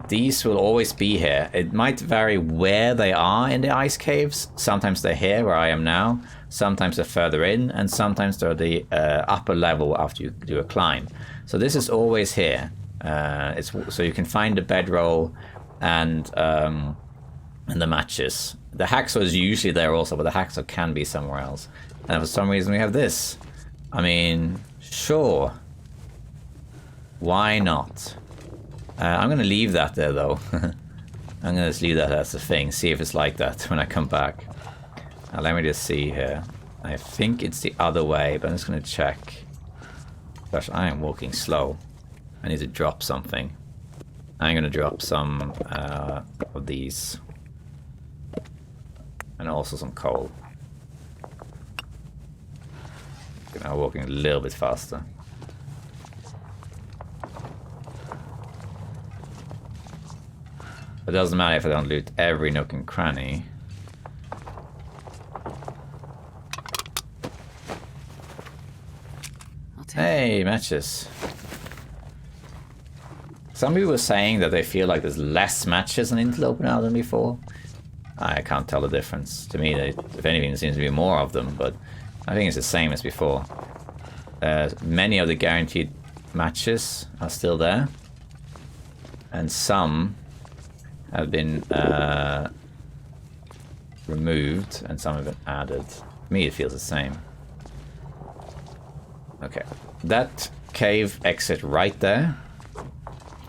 these will always be here. It might vary where they are in the ice caves. Sometimes they're here where I am now. Sometimes they're further in, and sometimes they're the upper level after you do a climb. So this is always here. So you can find the bedroll and the matches. The hacksaw is usually there also, but the hacksaw can be somewhere else. And for some reason we have this. I mean, sure. Why not? I'm going to leave that there though. I'm going to just leave that as a thing. See if it's like that when I come back. Now let me just see here. I think it's the other way, but I'm just going to check. Gosh, I am walking slow. I need to drop something. I'm going to drop some of these. And also some coal. Okay, now walking a little bit faster. It doesn't matter if I don't loot every nook and cranny. Hey, matches. Some people were saying that they feel like there's less matches in Interloper now than before. I can't tell the difference. To me, if anything, there seems to be more of them, but I think it's the same as before. Many of the guaranteed matches are still there. And some have been removed and some have been added. To me, it feels the same. Okay, that cave exit right there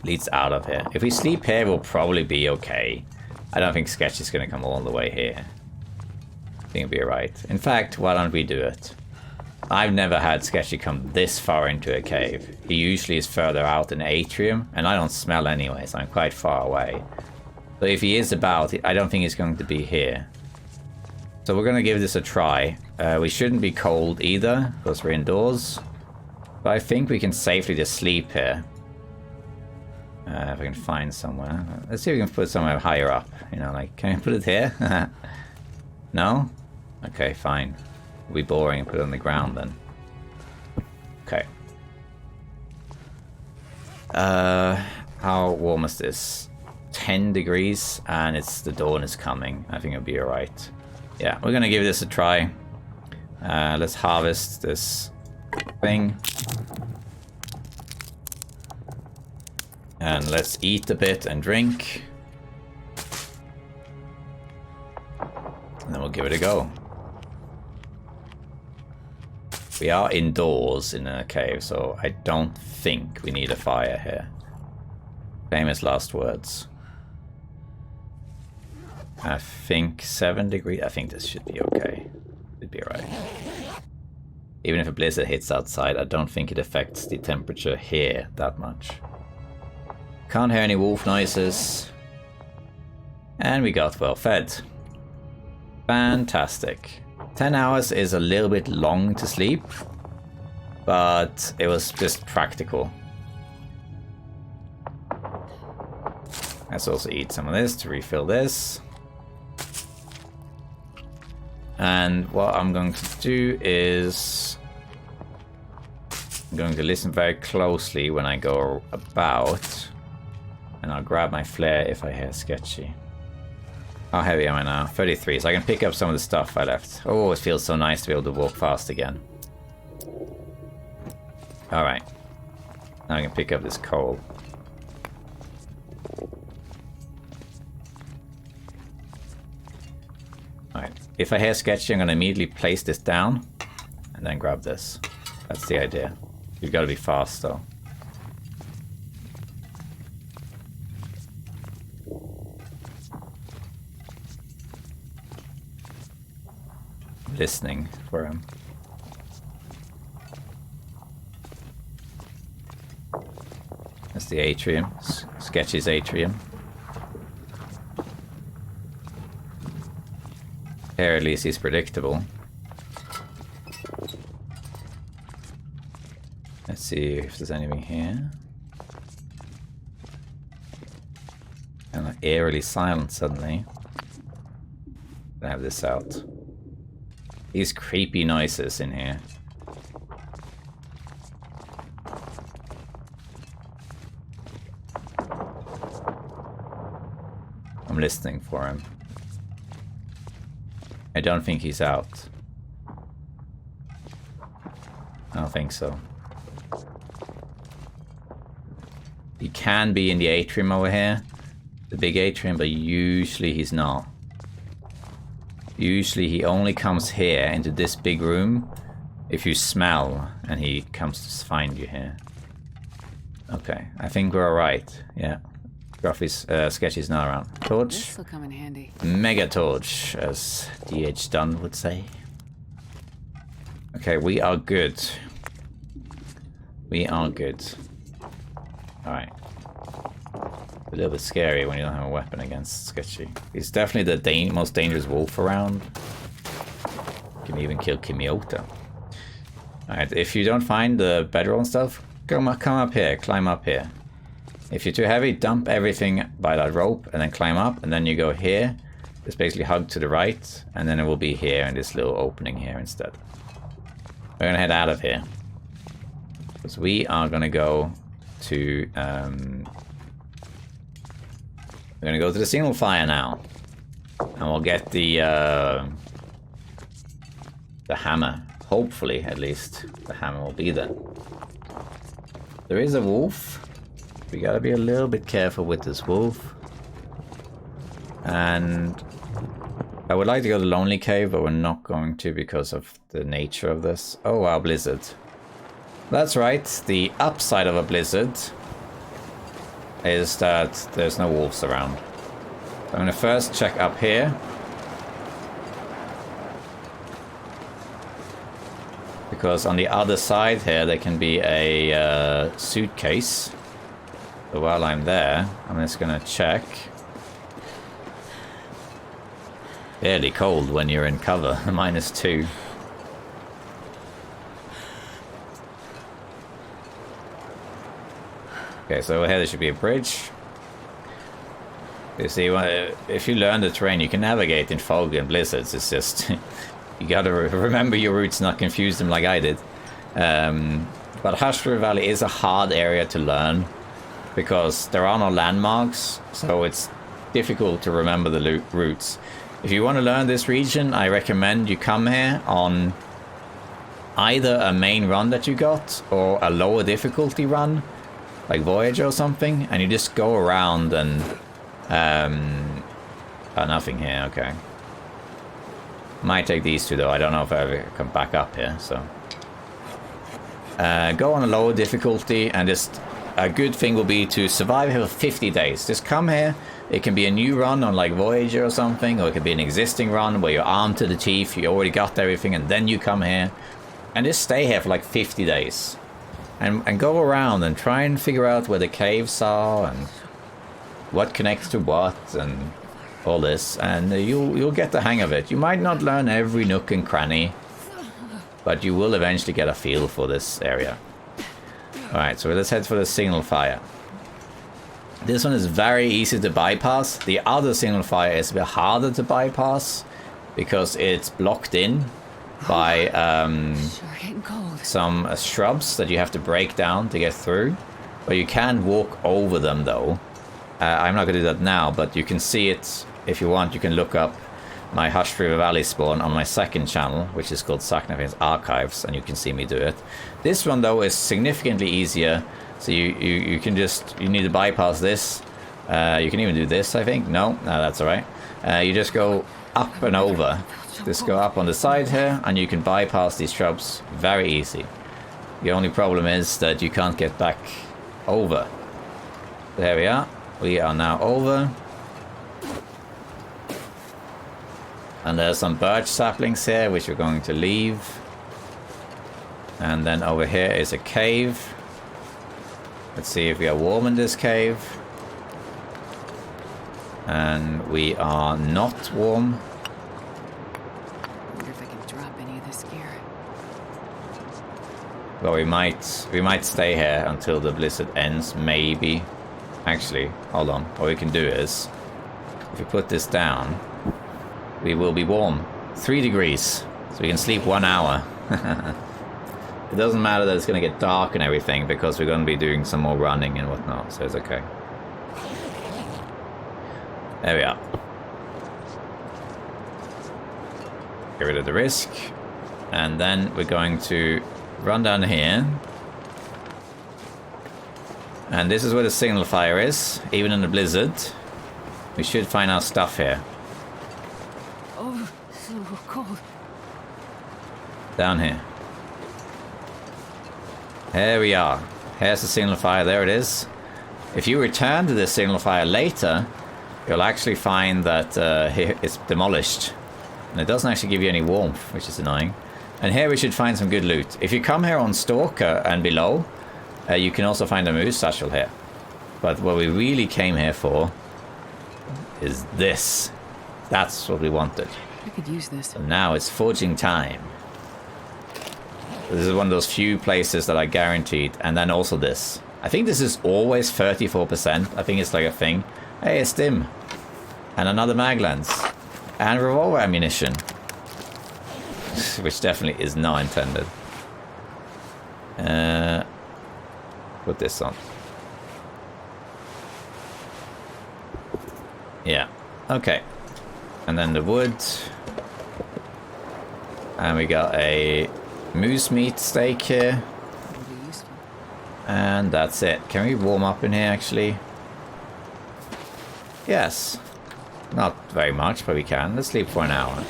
leads out of here. If we sleep here, we'll probably be okay. I don't think Sketchy's going to come all the way here. I think it'll be alright. In fact, why don't we do it? I've never had Sketchy come this far into a cave. He usually is further out in atrium, and I don't smell anyway, so I'm quite far away. So if he is about, I don't think he's going to be here. So we're going to give this a try. We shouldn't be cold either, because we're indoors. But I think we can safely just sleep here. If I can find somewhere. Let's see if we can put it somewhere higher up. You know, like, can I put it here? No? Okay, fine. It'll be boring. Put it on the ground then. Okay. How warm is this? 10 degrees, and the dawn is coming. I think it'll be alright. Yeah, we're gonna give this a try. Let's harvest this thing. And let's eat a bit and drink. And then we'll give it a go. We are indoors in a cave, so I don't think we need a fire here. Famous last words. I think 7 degrees. I think this should be okay. It'd be alright. Even if a blizzard hits outside, I don't think it affects the temperature here that much. Can't hear any wolf noises. And we got well fed. Fantastic. 10 hours is a little bit long to sleep, but it was just practical. Let's also eat some of this to refill this. And what I'm going to do is I'm going to listen very closely when I go about, and I'll grab my flare if I hear Sketchy. How heavy am I now? 33, so I can pick up some of the stuff I left. Oh, it feels so nice to be able to walk fast again. Alright. Now I can pick up this coal. Alright. If I hear Sketchy, I'm going to immediately place this down and then grab this. That's the idea. You've got to be fast though. Listening for him. That's the atrium. Sketchy's atrium. Here at least he's predictable. Let's see if there's anything here. Kind of eerily silent suddenly. I have this out. These creepy noises in here. I'm listening for him. I don't think he's out. I don't think so. He can be in the atrium over here. The big atrium, but usually he's not. Usually he only comes here into this big room if you smell and he comes to find you here. Okay, I think we're alright. Yeah. Gruffy's Sketchy's not around. Torch. This will come in handy. Mega torch, as D.H. Dunn would say. Okay, we are good. We are good. Alright. A little bit scary when you don't have a weapon against Sketchy. He's definitely the most dangerous wolf around. Can even kill Kimiota. Alright, if you don't find the bedroll and stuff, come up here, climb up here. If you're too heavy, dump everything by that rope and then climb up, and then you go here. Just basically hug to the right, and then it will be here in this little opening here instead. We're gonna head out of here. Because we are gonna go to we're gonna go to the single fire now, and we'll get the hammer. Hopefully, at least, the hammer will be there. There is a wolf. We gotta be a little bit careful with this wolf. And I would like to go to the Lonely Cave, but we're not going to because of the nature of this. Oh wow, blizzard. That's right, the upside of a blizzard is that there's no wolves around. So I'm gonna first check up here. Because on the other side here, there can be a suitcase. So while I'm there, I'm just gonna check. Fairly cold when you're in cover, -2. Okay, so over here there should be a bridge. You see, if you learn the terrain, you can navigate in fog and blizzards. It's just, you gotta remember your routes, not confuse them like I did. But Schryver Valley is a hard area to learn because there are no landmarks, so it's difficult to remember the routes. If you want to learn this region, I recommend you come here on either a main run that you got or a lower difficulty run, like Voyager or something, and you just go around and... oh, nothing here, okay. Might take these two though, I don't know if I ever come back up here, so... go on a lower difficulty, and just... a good thing will be to survive here for 50 days. Just come here. It can be a new run on like Voyager or something, or it could be an existing run where you're armed to the teeth, you already got everything, and then you come here. And just stay here for like 50 days. And go around and try and figure out where the caves are, and what connects to what, and all this. And you'll get the hang of it. You might not learn every nook and cranny, but you will eventually get a feel for this area. Alright, so let's head for the signal fire. This one is very easy to bypass. The other signal fire is a bit harder to bypass because it's blocked in by some shrubs that you have to break down to get through. But you can walk over them though. I'm not going to do that now, but you can see it if you want. You can look up my Schryver Valley spawn on my second channel, which is called Zaknafein's Archives, and you can see me do it. This one though is significantly easier, so you can just, you need to bypass this. You can even do this, I think. No, that's alright. You just go up and over. Just go up on the side here, and you can bypass these shrubs very easy. The only problem is that you can't get back over. There we are. We are now over. And there's some birch saplings here, which we're going to leave. And then over here is a cave. Let's see if we are warm in this cave. And we are not warm. I wonder if I can drop any of this gear. Well, we might stay here until the blizzard ends, maybe. Actually, hold on. What we can do is, if we put this down, we will be warm. 3 degrees. So we can sleep 1 hour. It doesn't matter that it's going to get dark and everything, because we're going to be doing some more running and whatnot, so it's okay. There we are. Get rid of the risk. And then we're going to run down here. And this is where the signal fire is. Even in the blizzard, we should find our stuff here. Oh, so cold. Down here. Here we are. Here's the signal fire. There it is. If you return to this signal fire later, you'll actually find that it's demolished. And it doesn't actually give you any warmth, which is annoying. And here we should find some good loot. If you come here on Stalker and below, you can also find a moose satchel here. But what we really came here for is this. That's what we wanted. I could use this. So now it's forging time. This is one of those few places that I guaranteed. And then also this. I think this is always 34%. I think it's like a thing. Hey, a stim. And another mag lens. And revolver ammunition. Which definitely is not intended. Put this on. Yeah. Okay. And then the wood. And we got a moose meat steak here. And that's it. Can we warm up in here actually? Yes. Not very much, but we can. Let's sleep for an hour.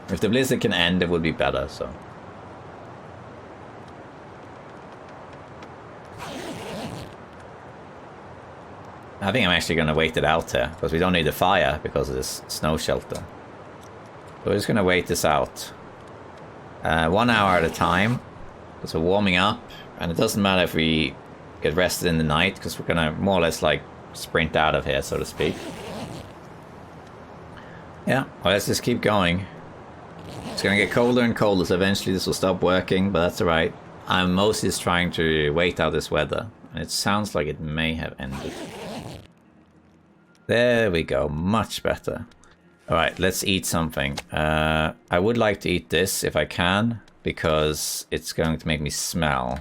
If the blizzard can end, it would be better, so. I think I'm actually going to wait it out here, because we don't need a fire because of this snow shelter. So we're just going to wait this out. 1 hour at a time. So we're warming up, and it doesn't matter if we get rested in the night, because we're gonna more or less like sprint out of here, so to speak. Yeah, well, let's just keep going. It's gonna get colder and colder, so eventually this will stop working, but that's alright. I'm mostly just trying to wait out this weather, and it sounds like it may have ended. There we go, much better. Alright, let's eat something. I would like to eat this if I can, because it's going to make me smell.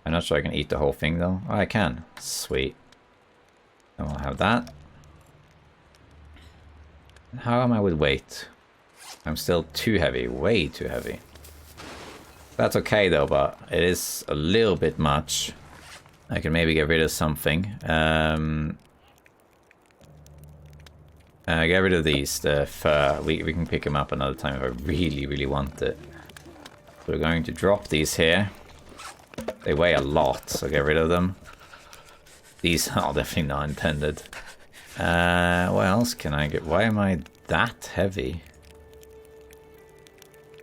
I'm not sure I can eat the whole thing though. Oh, I can. Sweet. And we'll have that. How am I with weight? I'm still too heavy, way too heavy. That's okay though, but it is a little bit much. I can maybe get rid of something. Get rid of these, the fur. We can pick them up another time if I really, really want it. So we're going to drop these here. They weigh a lot, so get rid of them. These are definitely not intended. What else can I get? Why am I that heavy?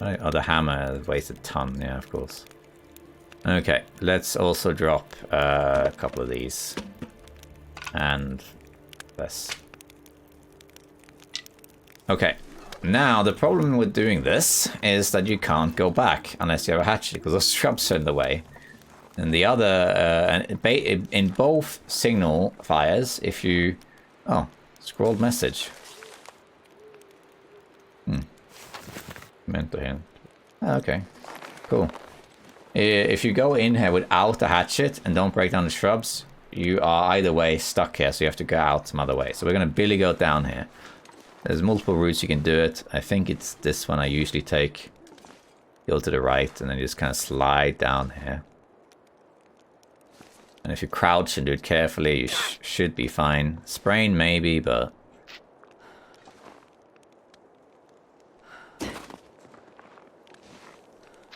Oh, the hammer weighs a ton, yeah, of course. Okay, let's also drop a couple of these. And less. Okay, now the problem with doing this is that you can't go back unless you have a hatchet, because those shrubs are in the way. And the other, in both signal fires, if you... Oh, scrolled message. Meant to him. Oh, okay, cool. If you go in here without a hatchet and don't break down the shrubs, you are either way stuck here, so you have to go out some other way. So we're going to billy goat down here. There's multiple routes you can do it. I think it's this one I usually take. Go to the right and then you just kind of slide down here. And if you crouch and do it carefully, you should be fine. Sprain maybe, but...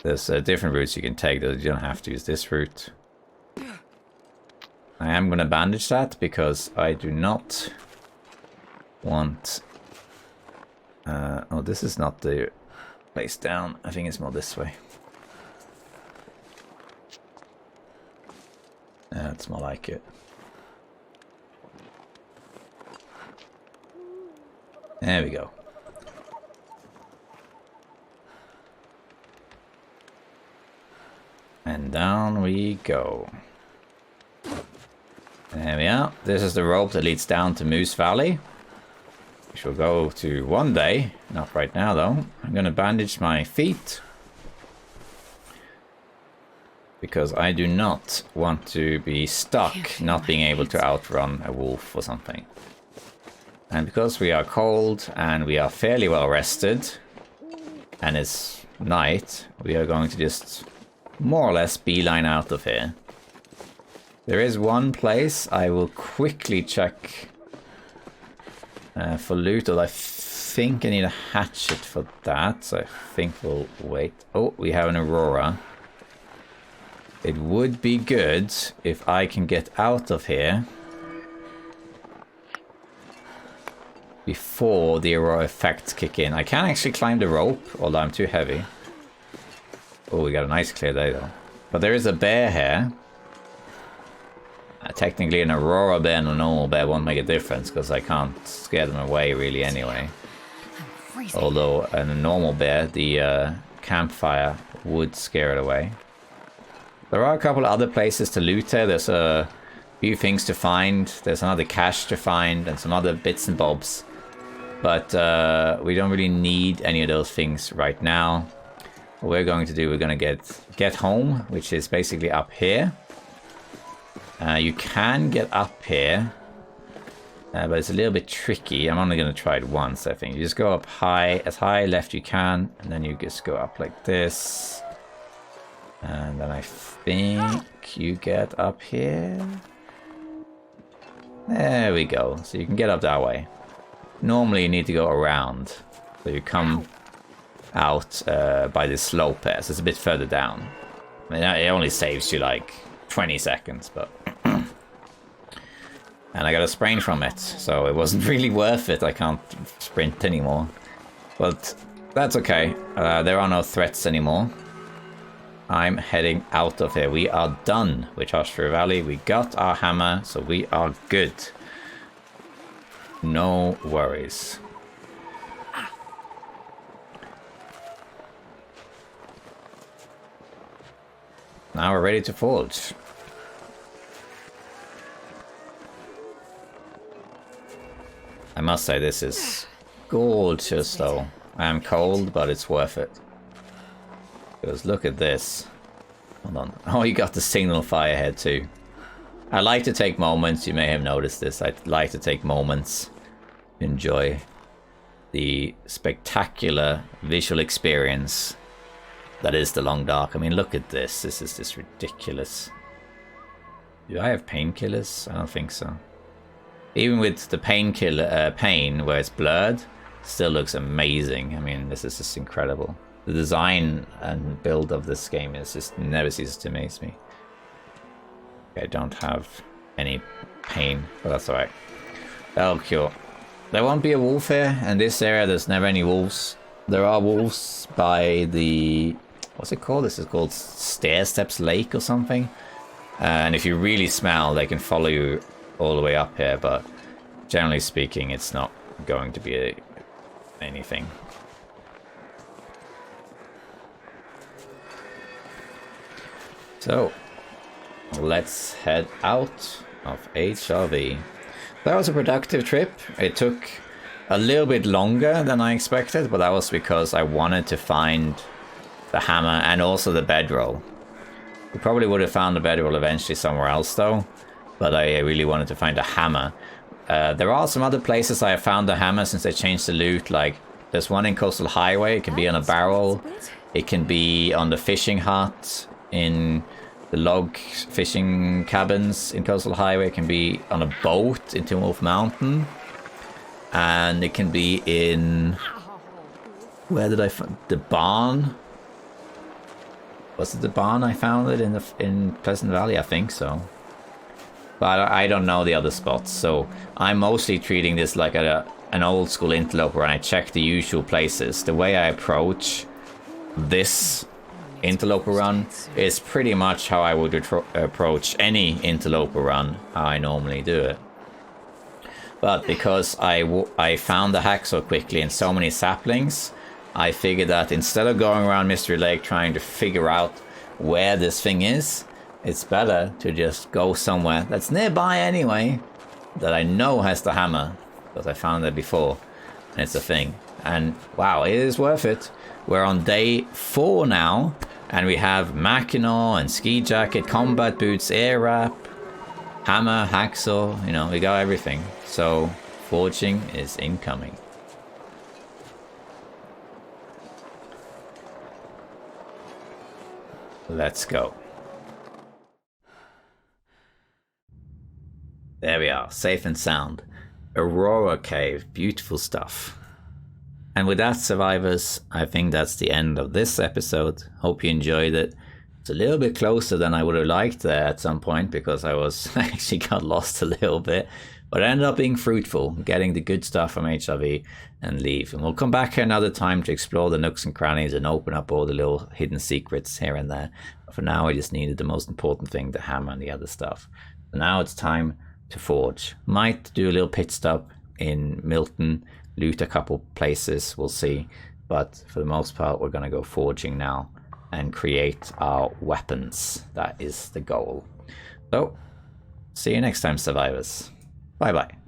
There's different routes you can take, though. You don't have to use this route. I am going to bandage that because I do not want... oh, this is not the place down. I think it's more this way. It's more like it. There we go. And down we go. There we are. This is the rope that leads down to Moose Valley, which we'll go to one day. Not right now, though. I'm going to bandage my feet, because I do not want to be stuck not being able to outrun a wolf or something. And because we are cold and we are fairly well rested, and it's night, we are going to just more or less beeline out of here. There is one place I will quickly check for loot, although I think I need a hatchet for that, so I think we'll wait. Oh, we have an Aurora. It would be good if I can get out of here before the Aurora effects kick in. I can actually climb the rope, although I'm too heavy. Oh, we got a nice clear day though. But there is a bear here. Technically an Aurora bear and a normal bear won't make a difference, because I can't scare them away really anyway. Although a normal bear, the campfire would scare it away. There are a couple of other places to loot here. There's a few things to find. There's another cache to find and some other bits and bobs. But we don't really need any of those things right now. What we're going to do, we're going to get home, which is basically up here. You can get up here, but it's a little bit tricky. I'm only going to try it once, I think. You just go up high, as high left you can, and then you just go up like this. And then I think you get up here. There we go. So you can get up that way. Normally you need to go around. So you come out by this slope here. So it's a bit further down. I mean, it only saves you like 20 seconds, but... And I got a sprain from it, so it wasn't really worth it. I can't sprint anymore. But That's okay. There are no threats anymore. I'm heading out of here. We are done with Hoshru Valley. We got our hammer, so we are good. No worries. Now we're ready to forge. I must say this is gorgeous though. I am cold, but it's worth it. Because look at this. Hold on. Oh, you got the signal fire head too. I like to take moments, you may have noticed this, I like to take moments to enjoy the spectacular visual experience that is the Long Dark. I mean, look at this. This is just ridiculous. Do I have painkillers? I don't think so. Even with the painkiller pain where it's blurred, still looks amazing. I mean, this is just incredible. The design and build of this game is just never ceases to amaze me. I don't have any pain, but that's alright. That'll cure. There won't be a wolf here. In this area, there's never any wolves. There are wolves by the... what's it called? This is called Stair Steps Lake or something. And if you really smell, they can follow you all the way up here, but generally speaking, it's not going to be anything. So, let's head out of HRV. That was a productive trip. It took a little bit longer than I expected, but that was because I wanted to find the hammer and also the bedroll. We probably would have found the bedroll eventually somewhere else though, but I really wanted to find a hammer. There are some other places I have found the hammer since they changed the loot, like there's one in Coastal Highway, it can be on a barrel, it can be on the fishing hut, in the log fishing cabins in Coastal Highway, it can be on a boat in Tim Wolf Mountain, and it can be in... where did I find... the barn? Was it the barn I found it in Pleasant Valley? I think so. But I don't know the other spots, so I'm mostly treating this like an old school interloper, and I check the usual places. The way I approach this interloper run is pretty much how I would approach any interloper run, how I normally do it. But because I found the hack so quickly and so many saplings, I figured that instead of going around Mystery Lake trying to figure out where this thing is, it's better to just go somewhere that's nearby anyway, that I know has the hammer, because I found it before, and it's a thing. And wow, it is worth it. We're on day 4 now, and we have Mackinac and ski jacket, combat boots, air wrap, hammer, hacksaw, you know, we got everything. So forging is incoming. Let's go. There we are, safe and sound. Aurora Cave, beautiful stuff. And with that, survivors, I think that's the end of this episode. Hope you enjoyed it. It's a little bit closer than I would have liked there at some point, because I actually got lost a little bit. But it ended up being fruitful, getting the good stuff from HRV and leave. And we'll come back here another time to explore the nooks and crannies and open up all the little hidden secrets here and there. But for now, I just needed the most important thing, the hammer and the other stuff. So now it's time to forge. Might do a little pit stop in Milton, loot a couple places, we'll see. But for the most part, we're going to go forging now and create our weapons. That is the goal. So, see you next time, survivors. Bye bye.